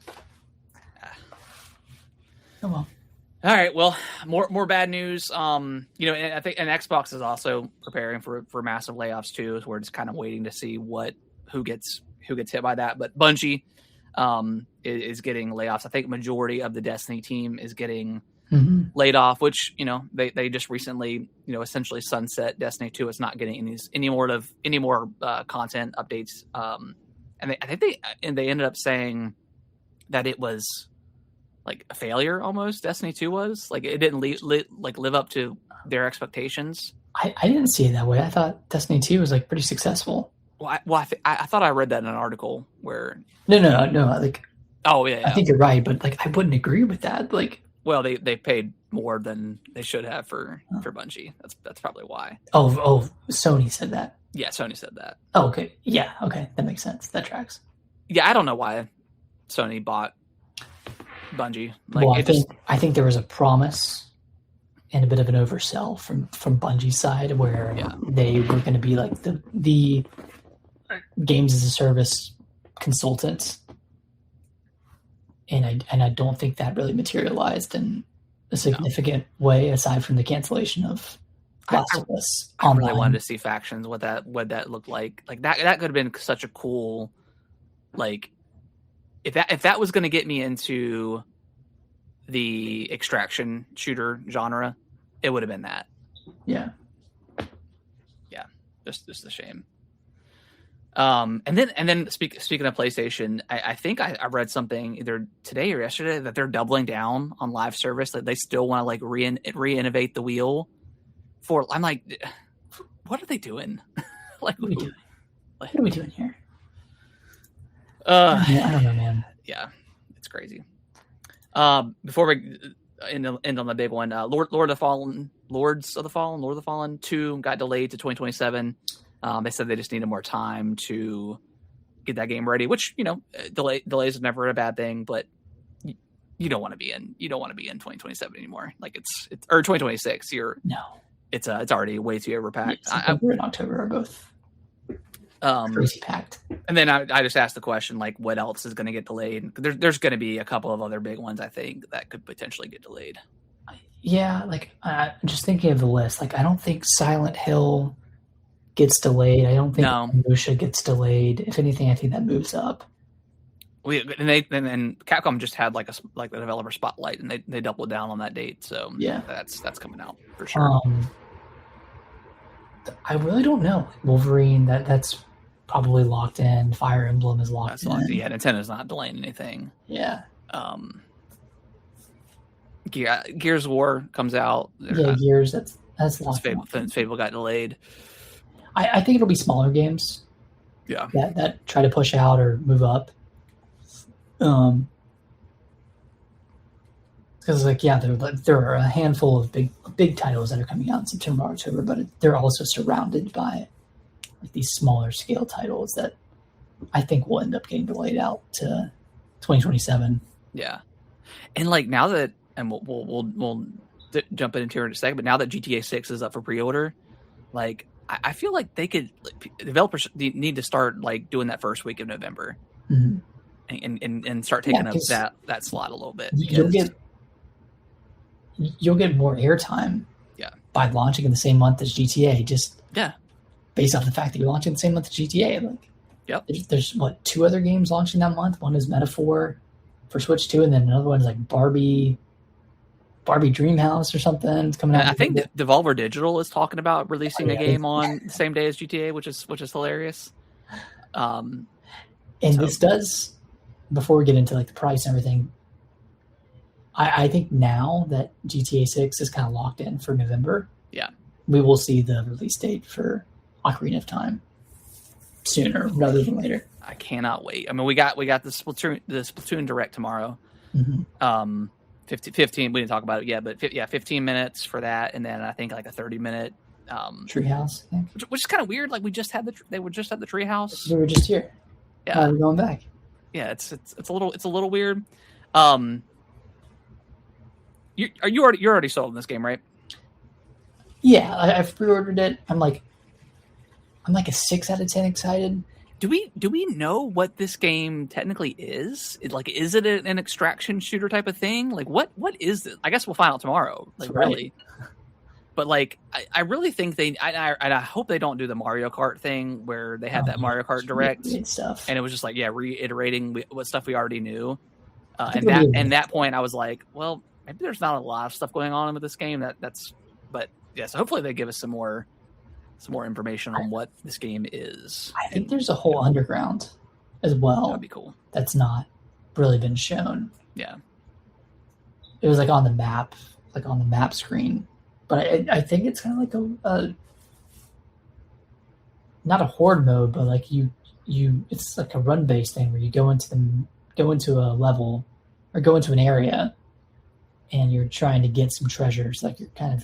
Oh well. All right. Well, more bad news. And I think Xbox is also preparing for massive layoffs too. So we're just kind of waiting to see who gets hit by that. But Bungie is getting layoffs. I think majority of the Destiny team is getting laid off, which they just recently essentially sunset Destiny 2. It's not getting any more content updates. And I think they ended up saying that it was like a failure almost. Destiny 2 was like it didn't live up to their expectations. I didn't see it that way. I thought Destiny 2 was like pretty successful. I thought I read that in an article where no. Like, oh yeah, I think you're right, but like I wouldn't agree with that. Like, well, they paid more than they should have for Bungie. That's probably why. Oh, Sony said that. Yeah, Sony said that. Oh, okay. Yeah, okay, that makes sense. That tracks. Yeah, I don't know why Sony bought Bungie. Like, well, I think there was a promise and a bit of an oversell from Bungie's side where they were going to be like the games as a service consultants, and I don't think that really materialized in a significant way aside from the cancellation of Last of Us Online. I really wanted to see Factions, what that looked like. Like that could have been such a cool, like if that was going to get me into the extraction shooter genre, it would have been that. Yeah, just a shame. And then speaking of PlayStation, I think I read something either today or yesterday that they're doubling down on live service. That they still want to like re-innovate the wheel. I'm like, what are they doing? Like, What are we doing here? I don't know, man. Yeah, it's crazy. Before we end on the big one, Lords of the Fallen 2 got delayed to 2027. They said they just needed more time to get that game ready, which, delays is never a bad thing, but you don't want to be in 2027 anymore. Like it's or 2026. It's already way too overpacked. September and October are both crazy packed. And then I just asked the question, like, what else is going to get delayed? There's going to be a couple of other big ones, I think, that could potentially get delayed. Yeah, like I'm just thinking of the list. Like I don't think Silent Hill gets delayed. I don't think Musha gets delayed. If anything, I think that moves up. And Capcom just had like the developer spotlight, and they doubled down on that date. So yeah, that's coming out for sure. I really don't know. Wolverine, that's probably locked in. Fire Emblem is locked in. Yeah, Nintendo's not delaying anything. Yeah. Gears of War comes out. Gears, that's locked in. Fable got delayed. I think it'll be smaller games. Yeah. That try to push out or move up. Because there are a handful of big titles that are coming out in September, October, but they're also surrounded by like these smaller scale titles that I think will end up getting delayed out to 2027. Yeah, and like now that, and we'll jump into here in a second, but now that GTA 6 is up for pre-order, like I feel like developers need to start like doing that first week of November, and start taking up that slot a little bit. You'll get more airtime by launching in the same month as GTA, based off the fact that you're launching the same month as GTA. Like, there's two other games launching that month. One is Metaphor for Switch 2, and then another one is like Barbie Dreamhouse or something. It's coming out. I think Devolver Digital is talking about releasing a game on the same day as GTA, which is hilarious. This does, before we get into like the price and everything, I think now that GTA 6 is kind of locked in for November, we will see the release date for Ocarina of Time sooner rather than later. I cannot wait. I mean, we got the Splatoon Direct tomorrow. 15. We didn't talk about it yet, but 15 minutes for that, and then I think like a 30-minute Treehouse, I think. Which is kind of weird. Like they were just at the Treehouse. We were just here. Yeah, we're going back. Yeah, it's a little weird. You're already sold in this game, right? Yeah, I've pre-ordered it. I'm like a 6 out of 10 excited. Do we know what this game technically is? Is it an extraction shooter type of thing? Like, what is it? I guess we'll find out tomorrow. Like, right. Really. But like, I really think I hope they don't do the Mario Kart thing where they had that Mario Kart Direct stuff, and it was just like reiterating what stuff we already knew. And that point, I was like, well, maybe there's not a lot of stuff going on with this game. But yes, hopefully they give us some more information on what this game is. I think there's a whole underground as well. That'd be cool. That's not really been shown. Yeah, it was like on the map screen. But I think it's kind of like a not a horde mode, but like you it's like a run based thing where you go into a level or go into an area and you're trying to get some treasures. Like you're kind of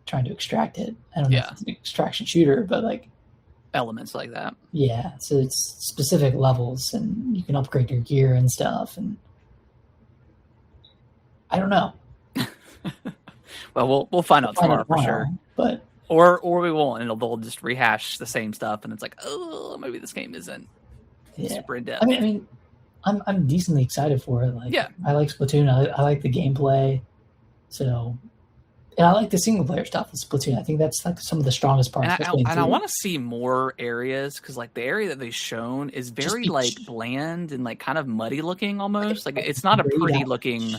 trying to extract it. I don't know if it's an extraction shooter, but like elements like that. Yeah, so it's specific levels and you can upgrade your gear and stuff. And I don't know. Well, we'll find out tomorrow for sure. But or we won't, and they'll just rehash the same stuff, and it's like, oh, maybe this game isn't super in depth. I mean, I'm decently excited for it. Like, I like Splatoon. I like the gameplay. So, and I like the single player stuff with Splatoon. I think that's like some of the strongest parts. And I want to see more areas because like the area that they've shown is very like bland and like kind of muddy looking almost. Like it's not a pretty looking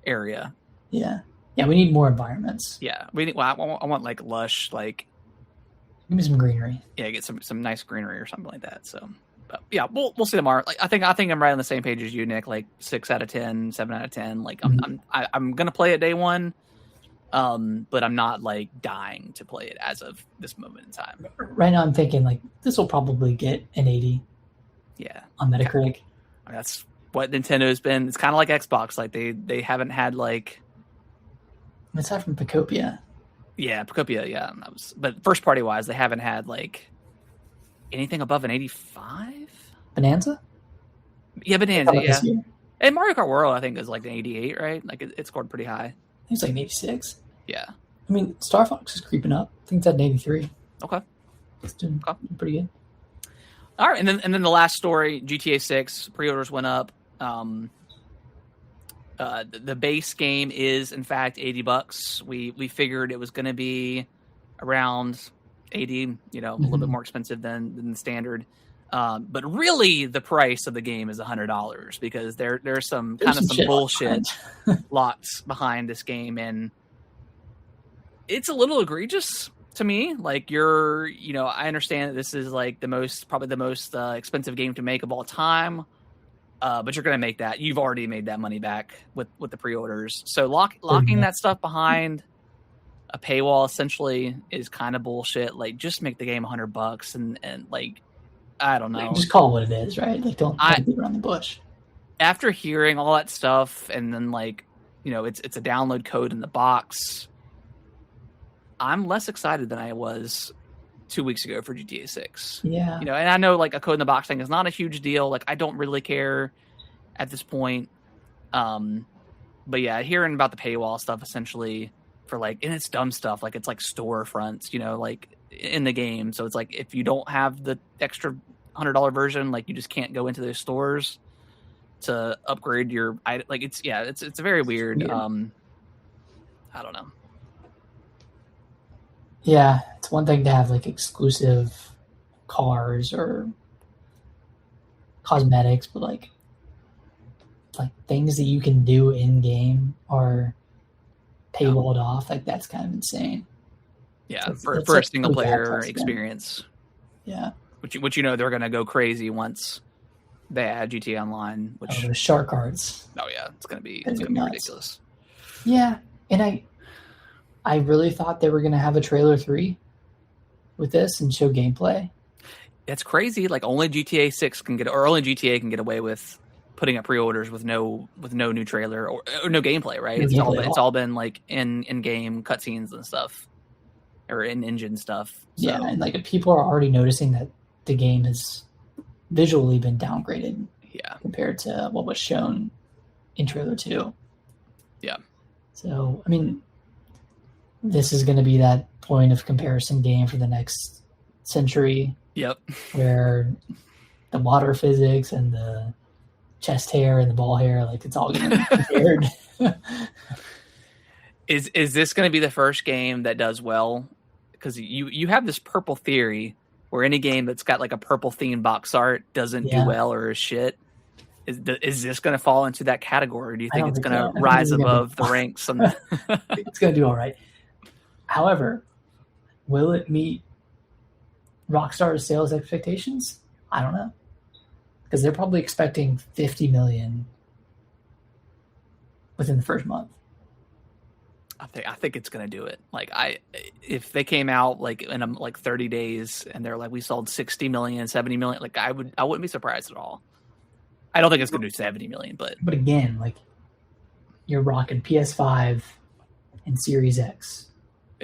area. Yeah. Yeah, we need more environments. Yeah, I want like lush, like give me some greenery. Yeah, get some nice greenery or something like that. So, but yeah, we'll see tomorrow. Like I think I'm right on the same page as you, Nick. Like 6 out of 10, 7 out of 10. Like I'm gonna play it day one. but I'm not like dying to play it as of this moment in time. Right now, I'm thinking like this will probably get an 80. Yeah, on Metacritic. That's what Nintendo's been. It's kind of like Xbox. Like they haven't had like. Aside from Pacopia. Yeah, Pacopia. Yeah, but first party wise, they haven't had like anything above an 85. Bonanza. Yeah, Bonanza. Yeah, and Mario Kart World I think is like an 88, right? Like it scored pretty high. It was like an 86. Yeah. I mean, Star Fox is creeping up. I think it's at an 83. Okay. It's doing pretty good. All right, and then the last story, GTA 6 pre-orders went up. The base game is in fact $80. We figured it was going to be around 80, a little bit more expensive than the standard. But really, the price of the game is $100 because there's some bullshit locked behind this game, and it's a little egregious to me. Like I understand that this is like probably the most expensive game to make of all time, but you're going to make that. You've already made that money back with the pre-orders. So locking that stuff behind a paywall essentially is kind of bullshit. Like, just make the game $100 and like. I don't know. Like, just call it what it is, right? Like, don't beat around the bush. After hearing all that stuff, and then it's a download code in the box. I'm less excited than I was 2 weeks ago for GTA 6. Yeah. And I know like a code in the box thing is not a huge deal. Like, I don't really care at this point. But yeah, hearing about the paywall stuff essentially for and it's dumb stuff. Like, it's like storefronts, like in the game. So it's like, if you don't have the extra $100 version, like, you just can't go into those stores to upgrade your item. Like, it's very weird. I don't know. Yeah, it's one thing to have like exclusive cars or cosmetics, but like things that you can do in game are paywalled off. Like, that's kind of insane. Yeah, for a single player experience. Yeah, which they're gonna go crazy once they add GTA Online. Which the shark cards. Oh yeah, it's gonna be ridiculous. Yeah, and I really thought they were gonna have a trailer 3 with this and show gameplay. It's crazy. Like, only GTA 6 can get, or only GTA can get away with putting up pre-orders with no new trailer or no gameplay. Right? It's all been like in game cutscenes and stuff, or in engine stuff. So. Yeah, and like people are already noticing that the game has visually been downgraded. Yeah, compared to what was shown in trailer 2. Yeah. So I mean, this is going to be that point of comparison game for the next century. Yep. Where the water physics and the chest hair and the ball hair, like, it's all going to be compared. Is this going to be the first game that does well? Because you have this purple theory where any game that's got like a purple themed box art doesn't do well or is shit. Is this going to fall into that category? Or do you think it's going to rise above the ranks? It's going to do all right. However, will it meet Rockstar's sales expectations? I don't know, because they're probably expecting 50 million within the first month. I think it's going to do it. Like, if they came out like in 30 days and they're like, we sold 60 million, 70 million, like, I wouldn't be surprised at all. I don't think it's going to do 70 million, but again, like, you're rocking PS5 and Series X.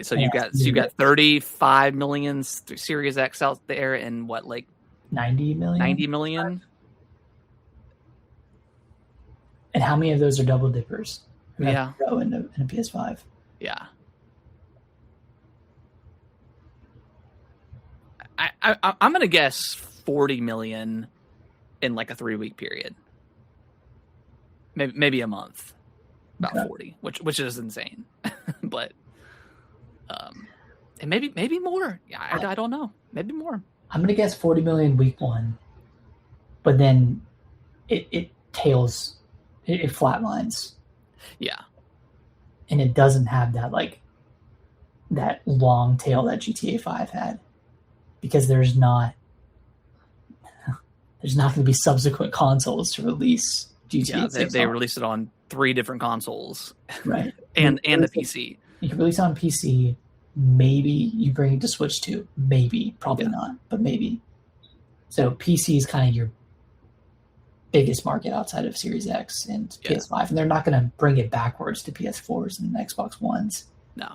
So you've got 35 million Series X out there, and what, like 90 million? 90 million. And how many of those are double dippers? Yeah. In a PS5. Yeah. I'm gonna guess 40 million in like a 3-week period. Maybe a month. About 40, which is insane. But and maybe more. Yeah, I don't know. Maybe more. I'm gonna guess 40 million week 1, but then it tails, it flatlines. Yeah, and it doesn't have that long tail that GTA 5 had, because there's not going to be subsequent consoles to release GTA 6. They released it on 3 different consoles, right? and the PC. You can release it on PC. Maybe you bring it to Switch too. Maybe, probably not, but maybe. So PC is kind of your biggest market outside of Series X and PS5, and they're not going to bring it backwards to PS4s and Xbox Ones. No.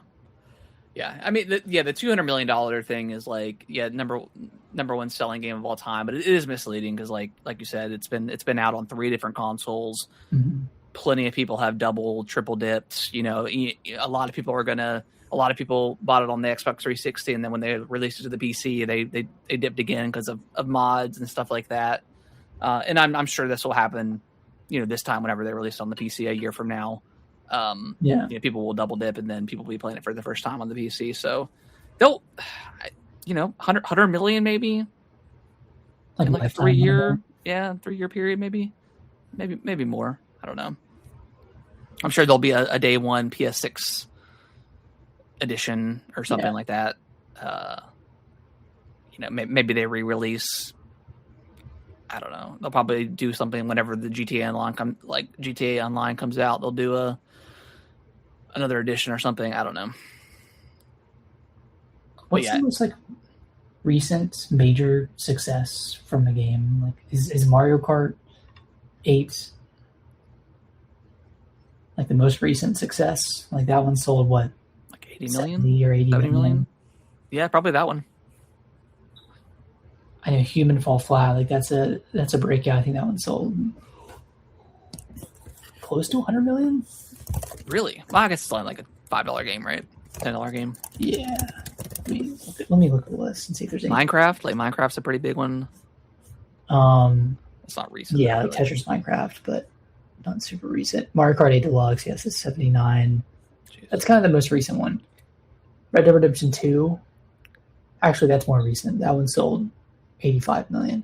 Yeah, I mean, the $200 million thing is like, number one selling game of all time, but it is misleading because, like you said, it's been out on 3 different consoles. Mm-hmm. Plenty of people have double, triple dipped. You know, a lot of people bought it on the Xbox 360, and then when they released it to the PC, they dipped again because of mods and stuff like that. And I'm sure this will happen, this time whenever they release it on the PC a year from now. People will double dip, and then people will be playing it for the first time on the PC. So they'll, 100 million maybe, like a 3-year, 3-year period, maybe more. I don't know. I'm sure there'll be a day one PS6 edition or something like that. Maybe they re-release. I don't know. They'll probably do something whenever the GTA Online comes out. They'll do another edition or something. I don't know. What's the most recent major success from a game? Like is Mario Kart 8 the most recent success? Like that one sold what? Like 80 million? 70 or 80 million? Yeah, probably that one. I know Human Fall Flat, that's a breakout. I think that one sold close to 100 million. Really? Well, I guess it's only like a $5 game, right? $10 game. Yeah. Let me look at the list and see if there's any. Minecraft? Minecraft's a pretty big one. It's not recent. Yeah, like Tetris Minecraft, but not super recent. Mario Kart 8 Deluxe, yes, it's 79. Jeez. That's kind of the most recent one. Red Dead Redemption 2. Actually, that's more recent. That one sold 85 million.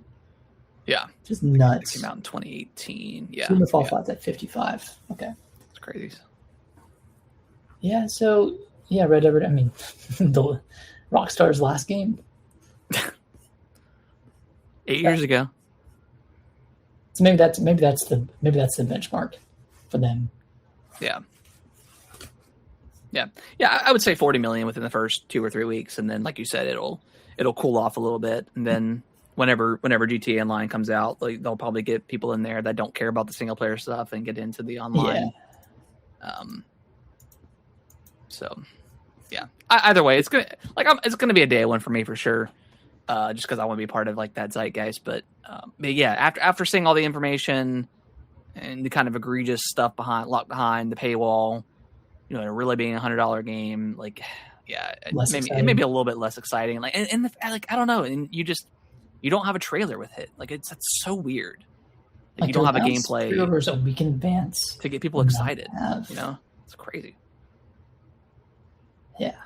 Yeah. Just nuts. It came out in 2018. Yeah. Human Fall Flat's at 55. Okay. It's crazy. Yeah, so Red Dead Redemption, the Rockstar's last game. 8 years ago. So maybe that's the benchmark for them. Yeah. Yeah, I would say 40 million within the first 2 or 3 weeks, and then like you said, it'll cool off a little bit, and then whenever GTA Online comes out, they'll probably get people in there that don't care about the single player stuff and get into the online. Yeah. So yeah. Either way, it's gonna be a day one for me for sure. Just because I want to be part of that zeitgeist, but yeah, after seeing all the information and the kind of egregious stuff locked behind the paywall, it really being $100 game, it may be a little bit less exciting. I don't know, and you don't have a trailer with it. That's so weird. You don't have a gameplay. Pre-orders a week in advance to get people excited. It's crazy. Yeah,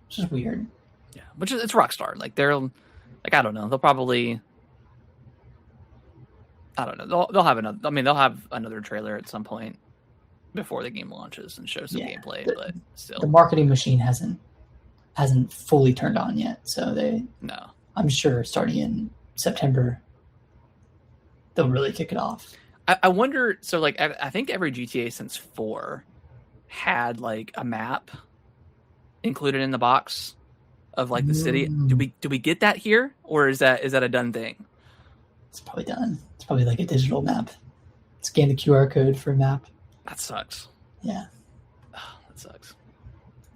it's just weird. Yeah, but it's Rockstar. They're I don't know. They'll probably. I don't know. They'll have another. I mean, they'll have another trailer at some point before the game launches and show some gameplay. But still, the marketing machine hasn't fully turned on yet. So no. I'm sure starting in September, they'll really kick it off. I wonder. So, I think every GTA since 4 had a map included in the box of the city. Do we get that here, or is that a done thing? It's probably done. It's probably a digital map. Scan the QR code for a map. That sucks. Yeah. Oh, that sucks.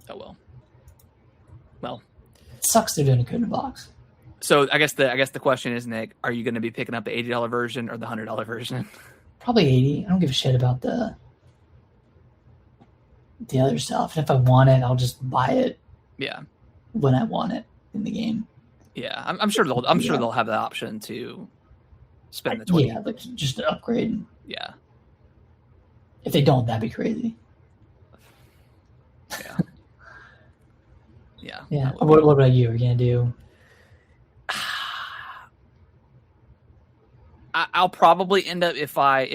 Oh well. Well, it sucks they're doing a code in a box. So I guess the question is, Nick, are you going to be picking up the $80 version or the $100 version? Probably 80. I don't give a shit about the other stuff. And if I want it, I'll just buy it. Yeah. When I want it in the game. Yeah, I'm sure they'll have the option to spend the 20. Yeah, just an upgrade. Yeah. If they don't, that'd be crazy. Yeah. Yeah. Yeah. What about you? Are you gonna do? I'll probably end up if I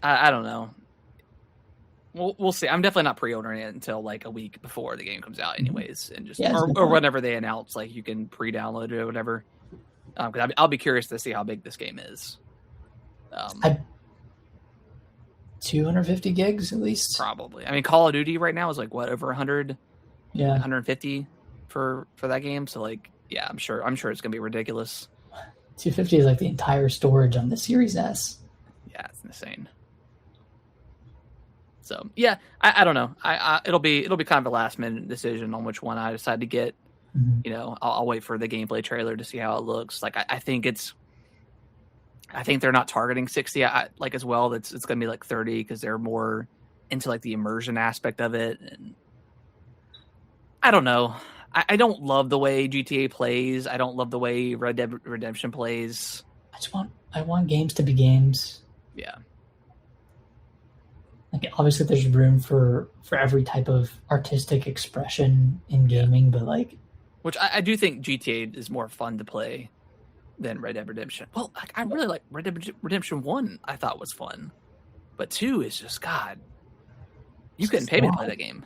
don't know. We'll see. I'm definitely not pre-ordering it until a week before the game comes out, anyways, and just or whenever they announce you can pre-download it or whatever. Because I'll be curious to see how big this game is. 250 gigs at least. Probably. I mean, Call of Duty right now is like what, over 100? Yeah, 150 for that game. So like, yeah, I'm sure it's gonna be ridiculous. 250 is like the entire storage on the Series S. Yeah, it's insane. So yeah, I don't know. It'll be kind of a last minute decision on which one I decide to get. Mm-hmm. You know, I'll wait for the gameplay trailer to see how it looks. Like I think they're not targeting 60. Like as well. It's gonna be like 30 because they're more into like the immersion aspect of it. And I don't know. I don't love the way GTA plays. I don't love the way Red Dead Redemption plays. I want games to be games. Yeah. Like obviously there's room for every type of artistic expression in gaming, but like, which I do think GTA is more fun to play than Red Dead Redemption. Well, I really like Red Dead Redemption 1. I thought was fun, but 2 is just God. You couldn't pay me to play that game.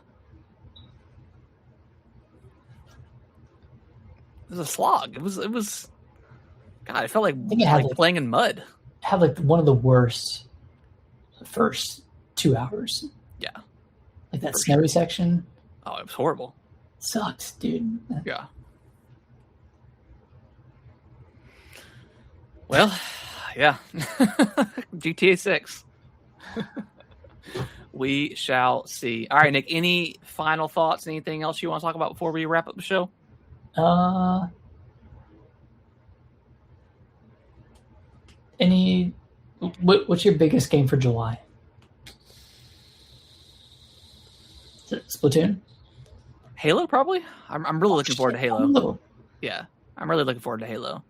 It was a slog. It was. God, it felt like playing in mud. It had like one of the worst first 2 hours. Yeah, like that snowy section. Oh, it was horrible. Sucked, dude. Yeah. Well, yeah. GTA 6. We shall see. All right, Nick, any final thoughts? Anything else you want to talk about before we wrap up the show? What's your biggest game for July? Is it Splatoon? Halo, probably. I'm really looking forward to Halo. Yeah, I'm really looking forward to Halo.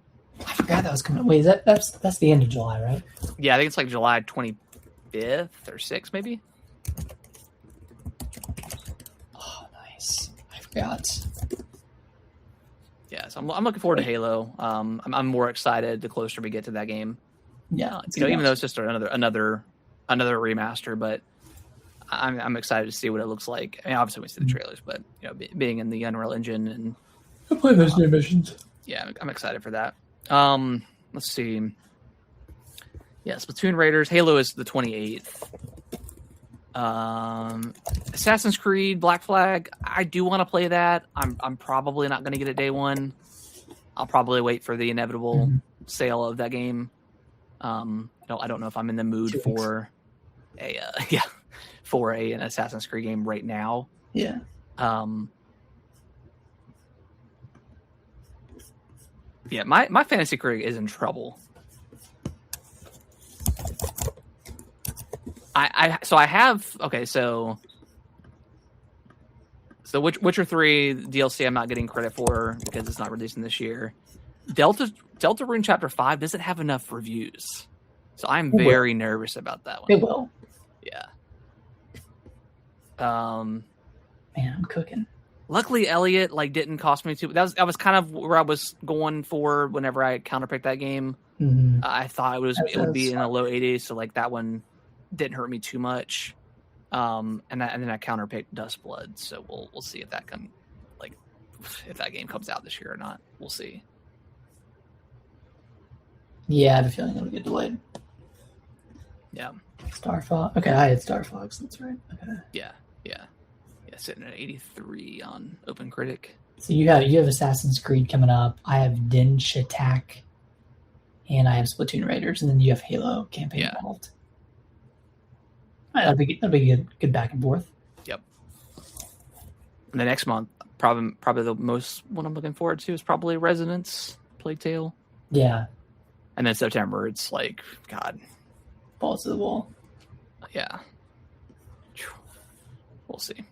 I forgot that was coming. Wait, that's the end of July, right? Yeah, I think it's like July 25th or 6th, maybe. Oh, nice. I forgot. Yeah, so I'm looking forward to Halo. I'm more excited the closer we get to that game. Yeah, even though it's just another remaster, but I'm excited to see what it looks like. I mean, obviously we see the trailers, but being in the Unreal Engine and I play those new missions. Yeah, I'm excited for that. Let's see. Yeah, Splatoon Raiders. Halo is the 28th. Assassin's Creed Black Flag. I do want to play that. I'm probably not going to get it day one. I'll probably wait for the inevitable sale of that game. I don't know if I'm in the mood for an Assassin's Creed game right now. Yeah. Yeah, my fantasy career is in trouble. So Witcher 3 DLC I'm not getting credit for because it's not releasing this year. Deltarune Chapter 5 doesn't have enough reviews. So I'm very nervous about that one. It will. Yeah. Man, I'm cooking. Luckily, Elliot didn't cost me too. That was kind of where I was going for whenever I counterpicked that game. Mm-hmm. I thought it would be in the low 80s, so that one didn't hurt me too much. And then I counterpicked Dustblood, so we'll see if that if that game comes out this year or not. We'll see. Yeah, I have a feeling it'll get delayed. Yeah. Star Fox. Okay, I had Star Fox. That's right. Okay. Yeah. Sitting at 83 on OpenCritic. So you have Assassin's Creed coming up. I have Dinch Attack, and I have Splatoon Raiders, and then you have Halo campaign involved. All right, that'll be good back and forth. Yep. And the next month, probably the most one I'm looking forward to is probably Resonance, Plague Tale. Yeah. And then September, it's God. Balls to the wall. Yeah. We'll see.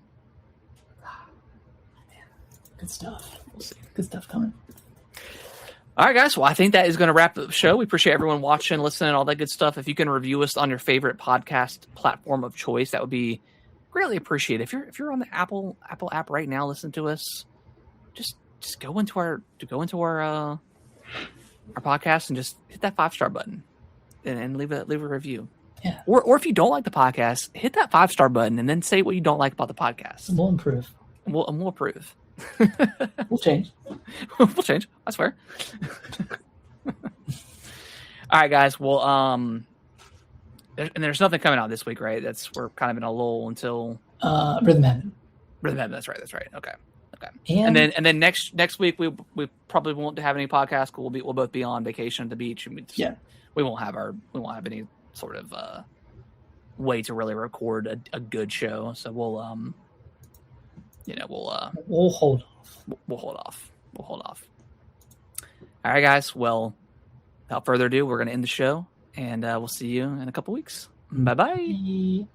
Good stuff. We'll see. Good stuff coming. All right, guys. Well, I think that is going to wrap up the show. We appreciate everyone watching, listening, all that good stuff. If you can review us on your favorite podcast platform of choice, that would be greatly appreciated. If you're on the Apple app right now, listen to us. Just go into our podcast and just hit that 5-star button and leave a review. Yeah. Or if you don't like the podcast, hit that 5-star button and then say what you don't like about the podcast. We'll improve. We'll improve. We'll change. We'll change. That's fair. All right, guys. Well, there's nothing coming out this week, right? We're kind of in a lull until Rhythm Heaven. That's right. Okay. And then next week we probably won't have any podcasts. We'll both be on vacation at the beach. And we won't have any sort of way to really record a good show. So we'll hold off. We'll hold off. All right, guys. Well, without further ado, we're going to end the show, and we'll see you in a couple weeks. Bye-bye.